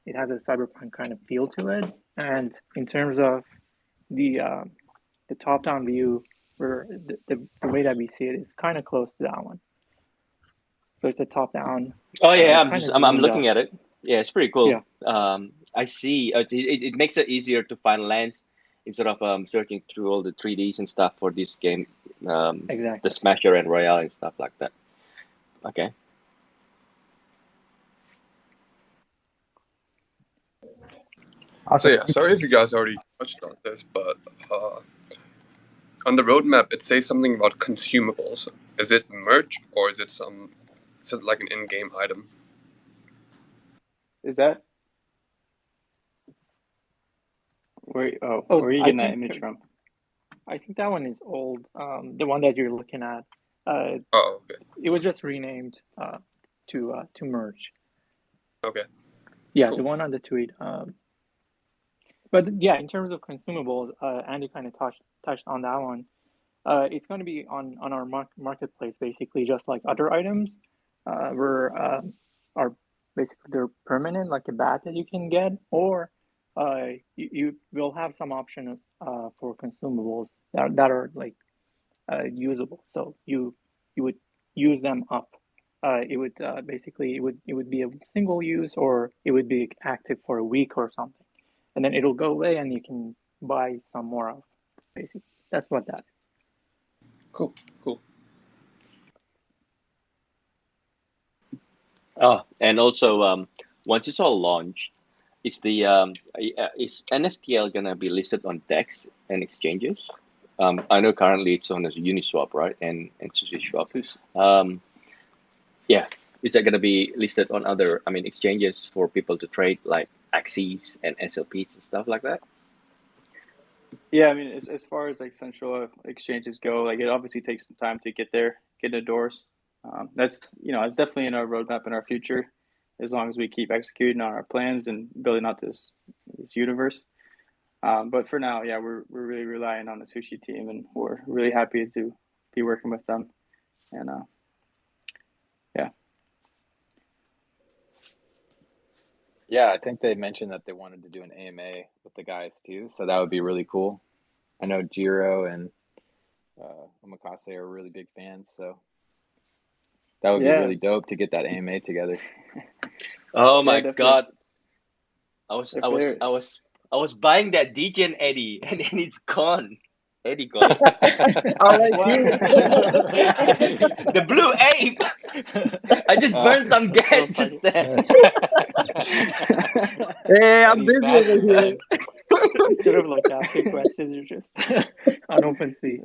It has a cyberpunk kind of feel to it, and in terms of the top-down view, where the way that we see it is kind of close to that one. So it's a top-down. Oh yeah, I'm zoomed looking up. at it. Yeah, it's pretty cool. Yeah. I see. It makes it easier to find lands instead of searching through all the 3Ds and stuff for this game. Exactly. The Smasher and Royale and stuff like that. Okay. Awesome. So yeah, sorry if you guys already touched on this, but on the roadmap it says something about consumables. Is it merch or is it like an in-game item? is that where are you getting that image from? I think that one is old. The one that you're looking at. Oh, okay. It was just renamed to merge. Okay. Yeah, Cool. the one on the tweet. But yeah, in terms of consumables, Andy kind of touched on that one. It's going to be on our marketplace, basically, just like other items. Are basically they're permanent, like a bat that you can get, or you will have some options for consumables that are like usable. So you would use them up. It would basically it would be a single use, or it would be active for a week or something, and then it'll go away, and you can buy some more of. Basically, that's what that is. Cool. Oh, and also once it's all launched, is NFTL gonna be listed on DEX and exchanges? I know currently it's on as Uniswap, right, and SushiSwap. Yeah, is that gonna be listed on other exchanges for people to trade like Axes and SLPs and stuff like that? Yeah, I mean, as far as like central exchanges go, like it obviously takes some time to get there, get the doors. That's it's definitely in our roadmap in our future, as long as we keep executing on our plans and building out this universe. But for now, yeah, we're really relying on the Sushi team, and we're really happy to be working with them. And yeah. Yeah, I think they mentioned that they wanted to do an AMA with the guys too, so that would be really cool. I know Jiro and Omakase are really big fans, so that would be really dope to get that AMA together. Oh my definitely. God! I was buying that Degen Eddie, and then it's gone. Eddie gone. The blue ape. I just burned some gas just there. Hey, I'm busy over here. Instead of like asking questions, you're just on OpenSea.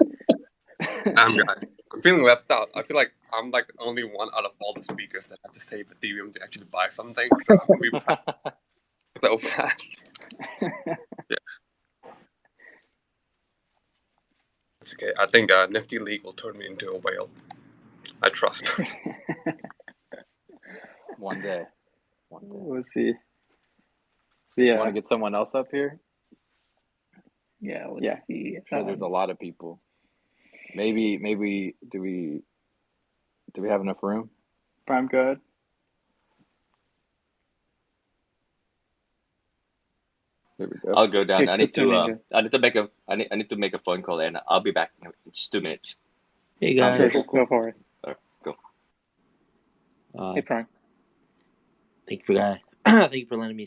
Guys, I'm feeling left out. I feel like I'm like the only one out of all the speakers that have to save Ethereum to actually buy something. So I'm gonna be so fast. Yeah, it's okay. I think Nifty League will turn me into a whale. I trust. One day. We'll see. You want to get someone else up here? Yeah, let's see. I'm sure there's a lot of people. Maybe do we have enough room? Prime, go ahead. Here we go. I'll go down. Hey, I need Crypto to I need to make a phone call, and I'll be back in just 2 minutes. Hey Sounds guys, good. Go for it. All right, go. Hey, Prime. thank you for letting me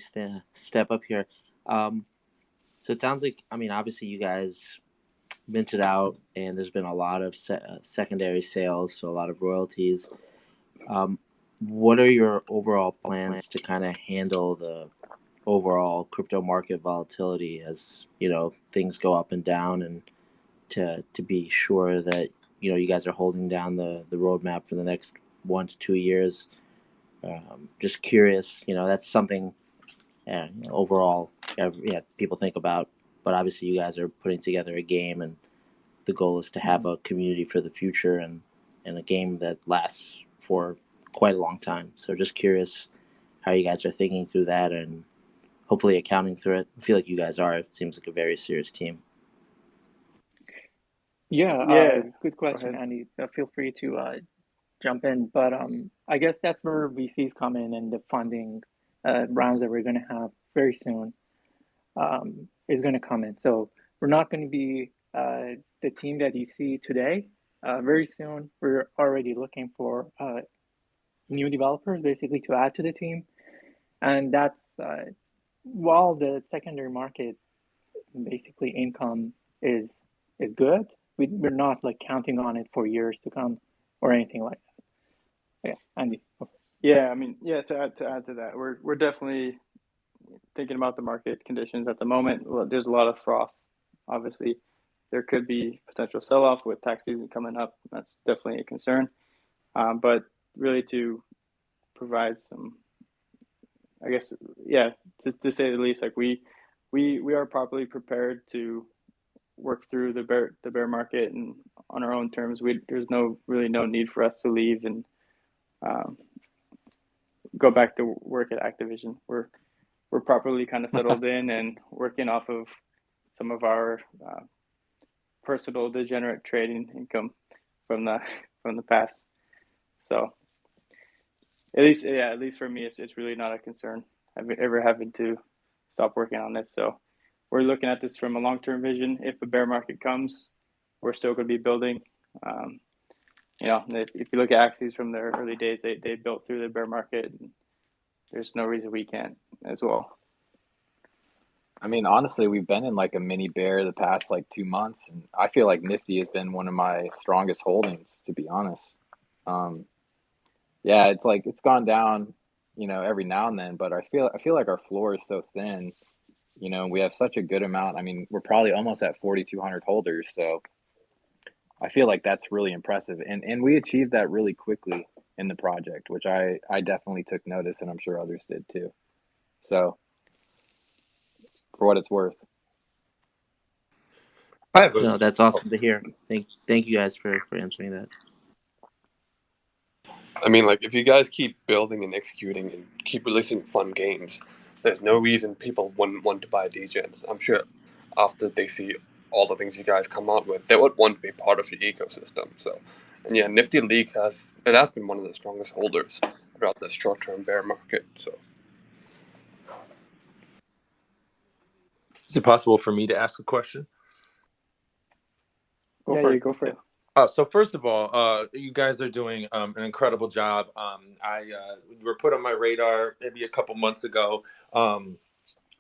step up here. So it sounds like, I mean, obviously you guys minted out, and there's been a lot of secondary sales, so a lot of royalties. What are your overall plans to kind of handle the overall crypto market volatility as, you know, things go up and down, and to be sure that, you know, you guys are holding down the roadmap for the next 1 to 2 years? Just curious, you know, that's something overall people think about, but obviously you guys are putting together a game, and the goal is to have a community for the future, and a game that lasts for quite a long time. So just curious how you guys are thinking through that, and hopefully accounting through it. I feel like you guys are. It seems like a very serious team. Yeah, good question, Andy. Feel free to jump in, but I guess that's where VCs come in, and the funding rounds that we're going to have very soon is going to come in. So we're not going to be the team that you see today. Very soon, we're already looking for new developers, basically, to add to the team, and that's while the secondary market, basically, income is good. We're not like counting on it for years to come or anything like that. Yeah, Andy. Yeah, I mean, to add to that, we're definitely thinking about the market conditions at the moment. There's a lot of froth. Obviously, there could be potential sell-off with tax season coming up. That's definitely a concern. But really, to provide some, I guess, to say the least, like we are properly prepared to work through the bear market and on our own terms. There's no need for us to leave and go back to work at Activision. We're properly kind of settled in and working off of some of our personal degenerate trading income from the past. So at least for me, it's really not a concern having to stop working on this. So we're looking at this from a long-term vision. If a bear market comes, we're still going to be building. You know, if you look at Axies from their early days, they built through the bear market. And there's no reason we can't as well. I mean, honestly, we've been in like a mini bear the past like 2 months, and I feel like Nifty has been one of my strongest holdings, to be honest. Yeah, it's like it's gone down, you know, every now and then, but I feel like our floor is so thin. You know, we have such a good amount. I mean, we're probably almost at 4,200 holders, so I feel like that's really impressive, and we achieved that really quickly in the project, which I definitely took notice, and I'm sure others did too. So, for what it's worth. No, that's awesome to hear. Thank you guys for answering that. I mean, like, if you guys keep building and executing and keep releasing fun games, there's no reason people wouldn't want to buy Degens. I'm sure after they see all the things you guys come out with, they would want to be part of your ecosystem. So, and yeah, Nifty Leagues has been one of the strongest holders throughout the short-term bear market. So, is it possible for me to ask a question? Go for it. So first of all, you guys are doing an incredible job. You were put on my radar maybe a couple months ago.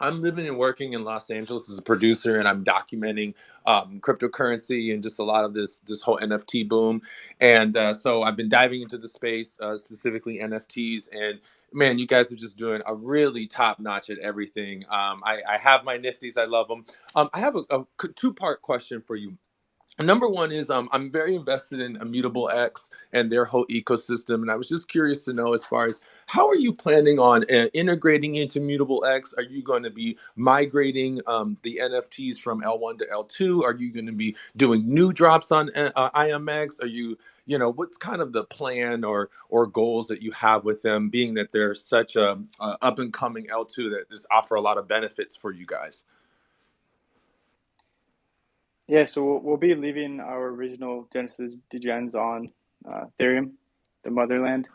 I'm living and working in Los Angeles as a producer, and I'm documenting cryptocurrency and just a lot of this whole NFT boom. And so I've been diving into the space, specifically NFTs. And man, you guys are just doing a really top notch at everything. I have my Nifties. I love them. I have a two-part question for you. Number one is I'm very invested in Immutable X and their whole ecosystem, and I was just curious to know, as far as how are you planning on integrating into Immutable X? Are you going to be migrating the NFTs from L1 to L2? Are you going to be doing new drops on IMX? Are you, what's kind of the plan or goals that you have with them, being that they're such a up and coming L2 that just offer a lot of benefits for you guys? Yeah, so we'll be leaving our original Genesis Degens on Ethereum, the motherland.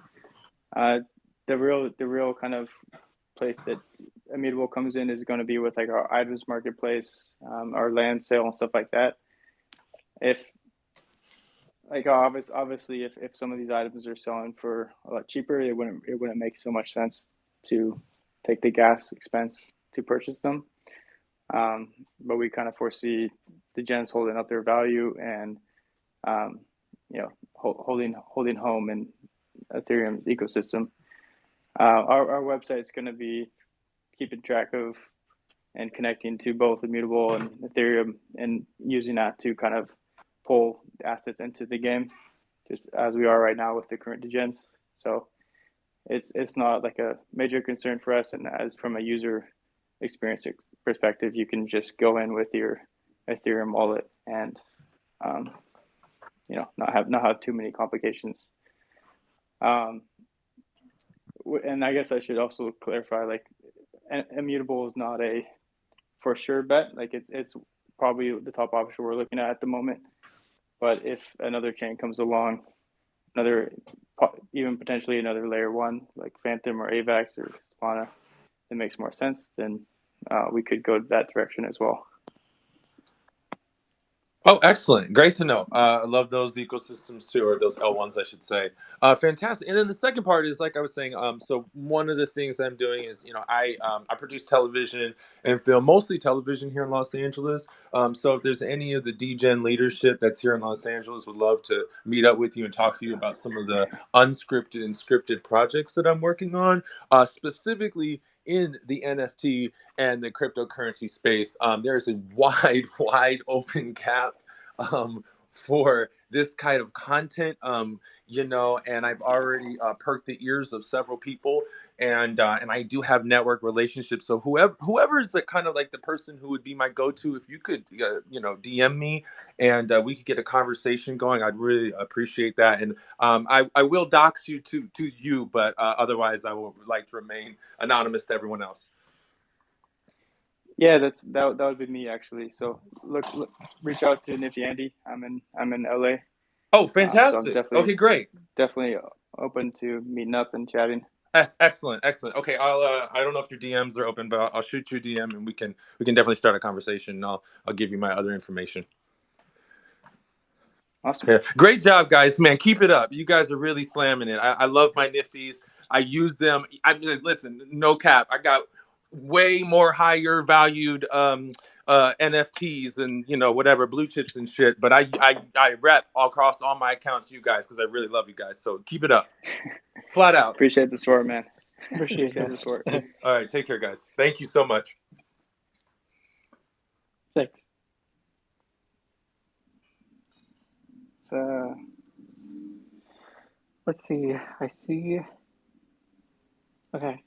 The real kind of place that Immutable comes in is going to be with like our items marketplace, our land sale and stuff like that. If like obviously if some of these items are selling for a lot cheaper, it wouldn't make so much sense to take the gas expense to purchase them. But we kind of foresee the gens holding up their value and holding home in Ethereum's ecosystem. Our website is going to be keeping track of and connecting to both Immutable and Ethereum, and using that to kind of pull assets into the game, just as we are right now with the current Degens. So it's not like a major concern for us, and as from a user experience perspective, you can just go in with your Ethereum wallet and not have too many complications. And I guess I should also clarify, like, Immutable is not a for sure bet. Like it's probably the top option we're looking at the moment. But if another chain comes along, even potentially another layer one like Phantom or AVAX or Solana, that makes more sense, then we could go that direction as well. Oh, excellent. Great to know. I love those ecosystems too, or those L1s, I should say. Fantastic. And then the second part is, like I was saying, so one of the things that I'm doing is, I produce television and film, mostly television here in Los Angeles. So if there's any of the Degen leadership that's here in Los Angeles, would love to meet up with you and talk to you about some of the unscripted and scripted projects that I'm working on, specifically in the NFT and the cryptocurrency space. There's a wide open gap for this kind of content, and I've already perked the ears of several people, and I do have network relationships. So whoever is the kind of like the person who would be my go-to, if you could, DM me and we could get a conversation going, I'd really appreciate that. And I will dox you to you, but otherwise I would like to remain anonymous to everyone else. Yeah, that would be me actually. So look, reach out to Nifty Andy. I'm in LA. Oh, fantastic. So Okay, great. Definitely open to meeting up and chatting. Excellent. Okay, I don't know if your DMs are open, but I'll shoot you a DM and we can definitely start a conversation. And I'll give you my other information. Awesome. Yeah. Great job, guys. Man, keep it up. You guys are really slamming it. I love my Nifties. I use them. Listen, no cap. I got way more higher valued NFTs and whatever blue chips and shit. But I rep all across all my accounts you guys because I really love you guys. So keep it up. Flat out. Appreciate the support, man. Appreciate the support. All right, take care, guys. Thank you so much. Thanks. So Let's see. I see. Okay.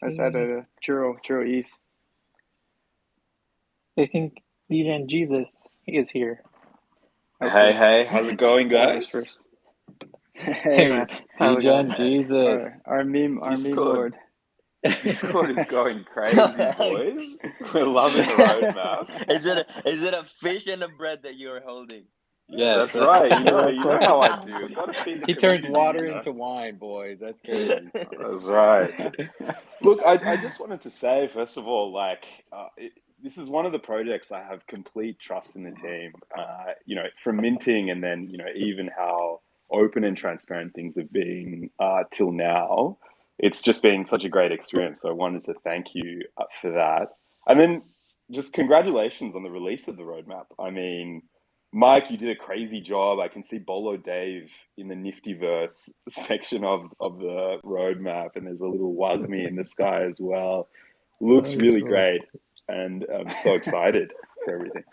I said a churro.eth. I think Degen Jesus is here. Hey, how's it going, guys? First. Hey man, Degen Jesus, our meme lord. Discord is going crazy, boys. We're loving the roadmap. Is it a fish and a bread that you're holding? yes, That's right. You know how I do. Gotta feed the he turns community, water into wine, boys. That's crazy. That's right. Look, I just wanted to say, first of all, this is one of the projects I have complete trust in the team. From minting and then, even how open and transparent things have been till now. It's just been such a great experience. So I wanted to thank you for that. And then just congratulations on the release of the roadmap. I mean, Mike, you did a crazy job. I can see Bolo Dave in the Niftyverse section of the roadmap, and there's a little Wasmi in the sky as well. Looks really great, and I'm so excited for everything.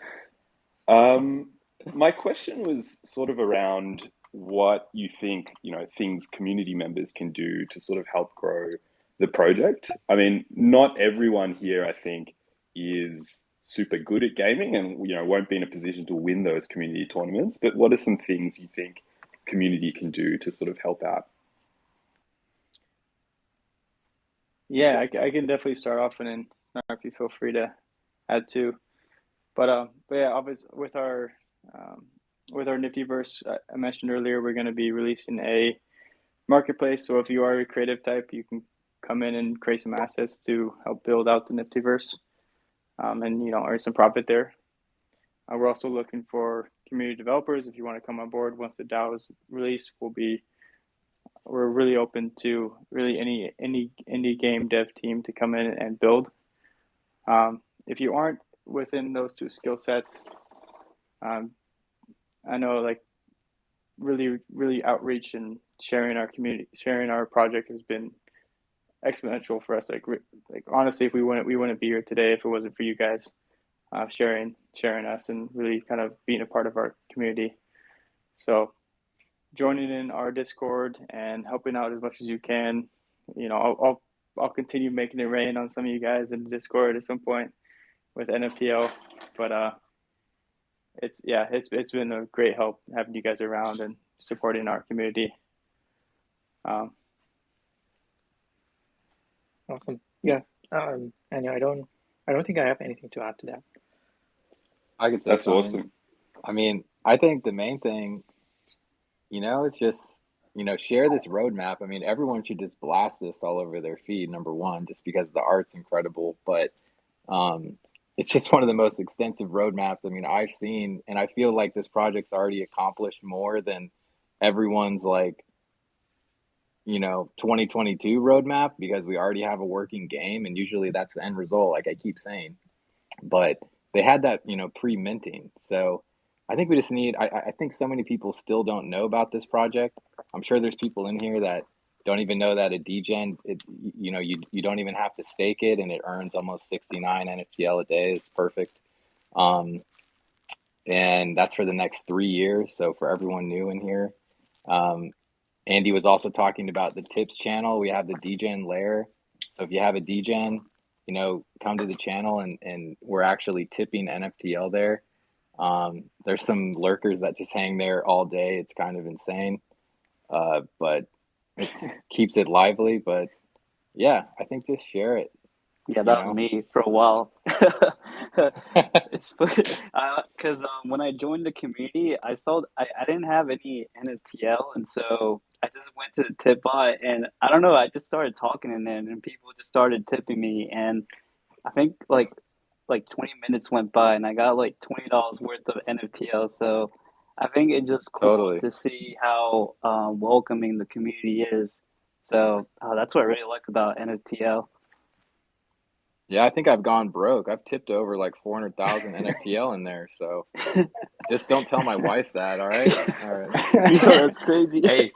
My question was sort of around what you think, things community members can do to sort of help grow the project. I mean, not everyone here, I think, is super good at gaming and, won't be in a position to win those community tournaments. But what are some things you think community can do to sort of help out? Yeah, I can definitely start off, and then if you feel free to add too. But yeah, obviously with our Niftyverse, I mentioned earlier, we're going to be releasing a marketplace. So if you are a creative type, you can come in and create some assets to help build out the Niftyverse, and earn some profit there. We're also looking for community developers. If you want to come on board once the DAO is released, we're really open to really any indie game dev team to come in and build. If you aren't within those two skill sets, I know like really outreach and sharing our community, sharing our project has been exponential for us. Like honestly, if we wouldn't be here today if it wasn't for you guys sharing us and really kind of being a part of our community. So joining in our Discord and helping out as much as you can. I'll continue making it rain on some of you guys in the Discord at some point with NFTL, but it's been a great help having you guys around and supporting our community. Awesome. Yeah. And I don't think I have anything to add to that. I could say That's something. awesome. I mean, I think the main thing, it's just, share this roadmap. I mean, everyone should just blast this all over their feed, number one, just because the art's incredible. But it's just one of the most extensive roadmaps, I mean, I've seen, and I feel like this project's already accomplished more than everyone's 2022 roadmap, because we already have a working game, and usually that's the end result, like I keep saying. But they had that, pre-minting. So I think we just need, I think so many people still don't know about this project. I'm sure there's people in here that don't even know that a Degen, you don't even have to stake it, and it earns almost 69 NFTL a day. It's perfect. And that's for the next 3 years. So for everyone new in here, Andy was also talking about the tips channel. We have the Degen layer. So if you have a Degen, come to the channel, and we're actually tipping NFTL there. There's some lurkers that just hang there all day. It's kind of insane. But it keeps it lively. But yeah, I think just share it. Yeah, that was me for a while. It's because when I joined the community, I saw I didn't have any NFTL, and so I just went to the tip bot, and I don't know, I just started talking in there, and people just started tipping me, and I think like 20 minutes went by, and I got like $20 worth of NFTL. So I think it's just cool to see how welcoming the community is. So that's what I really like about NFTL. Yeah, I think I've gone broke. I've tipped over like 400,000 NFTL in there. So just don't tell my wife that. All right. All right. That's crazy. Hey,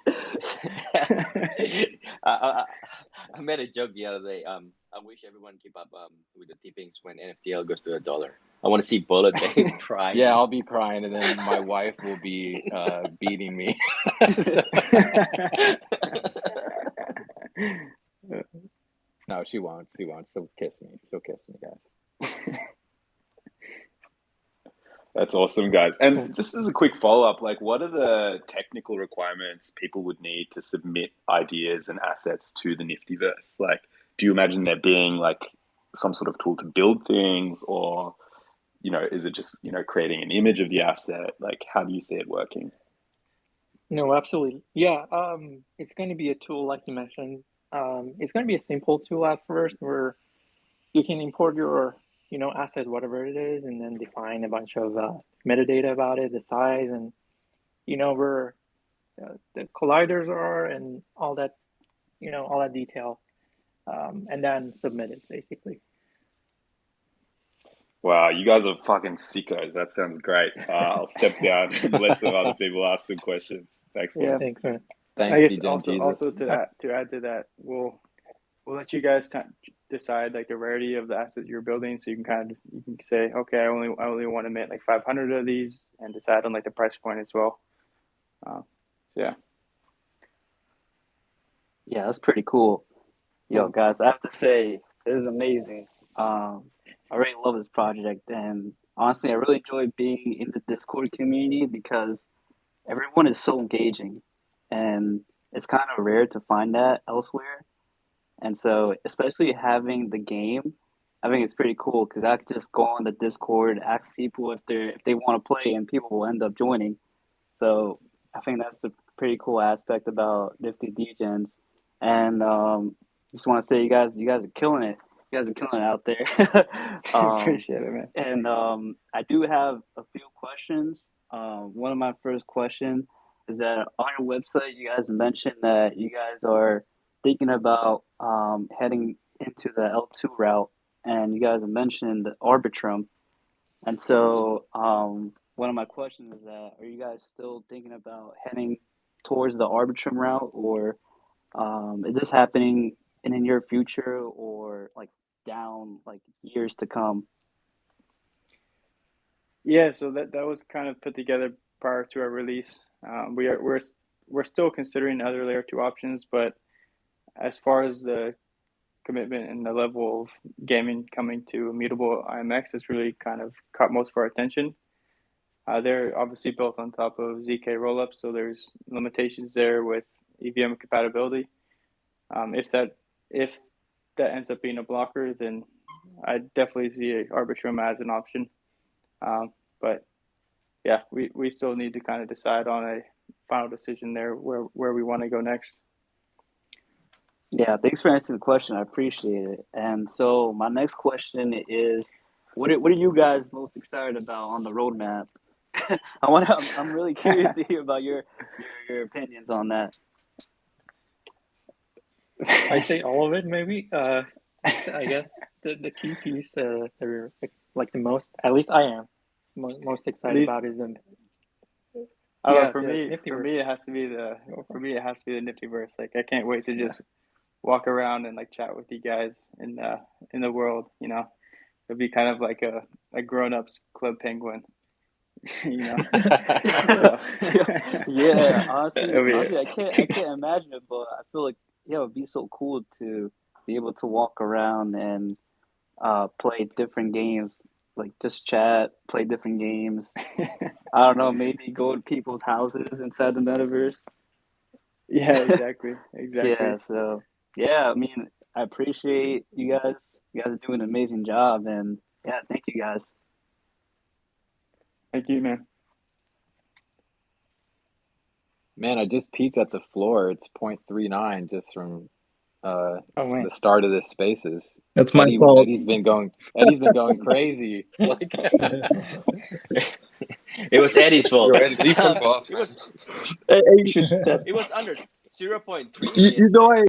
I made a joke the other day. I wish everyone keep up with the tippings when NFTL goes to $1. I want to see Bolo Dave crying. Yeah, I'll be crying, and then my wife will be beating me. No, she won't. She won't. She'll kiss me. She'll kiss me, guys. That's awesome, guys. And just as a quick follow-up, what are the technical requirements people would need to submit ideas and assets to the Niftyverse? Do you imagine there being some sort of tool to build things, or, is it just, creating an image of the asset? How do you see it working? No, absolutely. Yeah, it's going to be a tool like you mentioned. It's going to be a simple tool at first, where you can import your asset, whatever it is, and then define a bunch of metadata about it, the size, and where the colliders are, and all that detail, and then submit it basically. Wow, you guys are fucking sickos. That sounds great. I'll step down and let some other people ask some questions. Thanks, boys. Yeah. Thanks, man. Thanks, I guess DJ and Jesus. also to add to that, we'll let you guys decide like the rarity of the assets you're building, so you can kind of you can say, okay, I only want to mint like 500 of these, and decide on like the price point as well. So yeah. Yeah, that's pretty cool. Yo, guys, I have to say, this is amazing. I really love this project, and honestly, I really enjoy being in the Discord community because everyone is so engaging, and it's kind of rare to find that elsewhere. And so, especially having the game, I think it's pretty cool because I could just go on the Discord, ask people if they want to play, and people will end up joining. So I think that's the pretty cool aspect about Nifty Degens. And just want to say, you guys are killing it. You guys are killing it out there. Appreciate it, man. And I do have a few questions. One of my first questions is that on your website, you guys mentioned that you guys are thinking about heading into the L2 route, and you guys mentioned Arbitrum. And so one of my questions is that, are you guys still thinking about heading towards the Arbitrum route, or is this happening in the near future, or like down like years to come? Yeah, so that was kind of put together prior to our release. We're still considering other layer 2 options, but as far as the commitment and the level of gaming coming to immutable IMX has really kind of caught most of our attention. They're obviously built on top of ZK rollups, so there's limitations there with EVM compatibility. If that ends up being a blocker, then I definitely see Arbitrum as an option. But yeah, we still need to kind of decide on a final decision there where we want to go next. Yeah, thanks for answering the question. I appreciate it. And so my next question is, what are you guys most excited about on the roadmap? I'm really curious to hear about your opinions on that. I'd say all of it, maybe. I guess the key piece that we're like the most, at least I am most excited about is the for me it has to be the Niftyverse. Like I can't wait to just walk around and like chat with you guys in the world. You know, it'll be kind of like a grown-ups club penguin. You know. Yeah, honestly, I can't imagine it, but I feel like it would be so cool to be able to walk around and play different games, like just chat, play different games. I don't know, maybe go to people's houses inside the metaverse. Yeah, exactly. Yeah, so yeah, I mean, I appreciate you guys. You guys are doing an amazing job, and yeah, thank you guys. Thank you, man. Man, I just peeked at the floor. It's 0.39 just from the start of this Spaces. That's my fault. Eddie's been going crazy. Like it was Eddie's fault. Yo, Eddie, leave some boss, man. It was under 0.3. You know,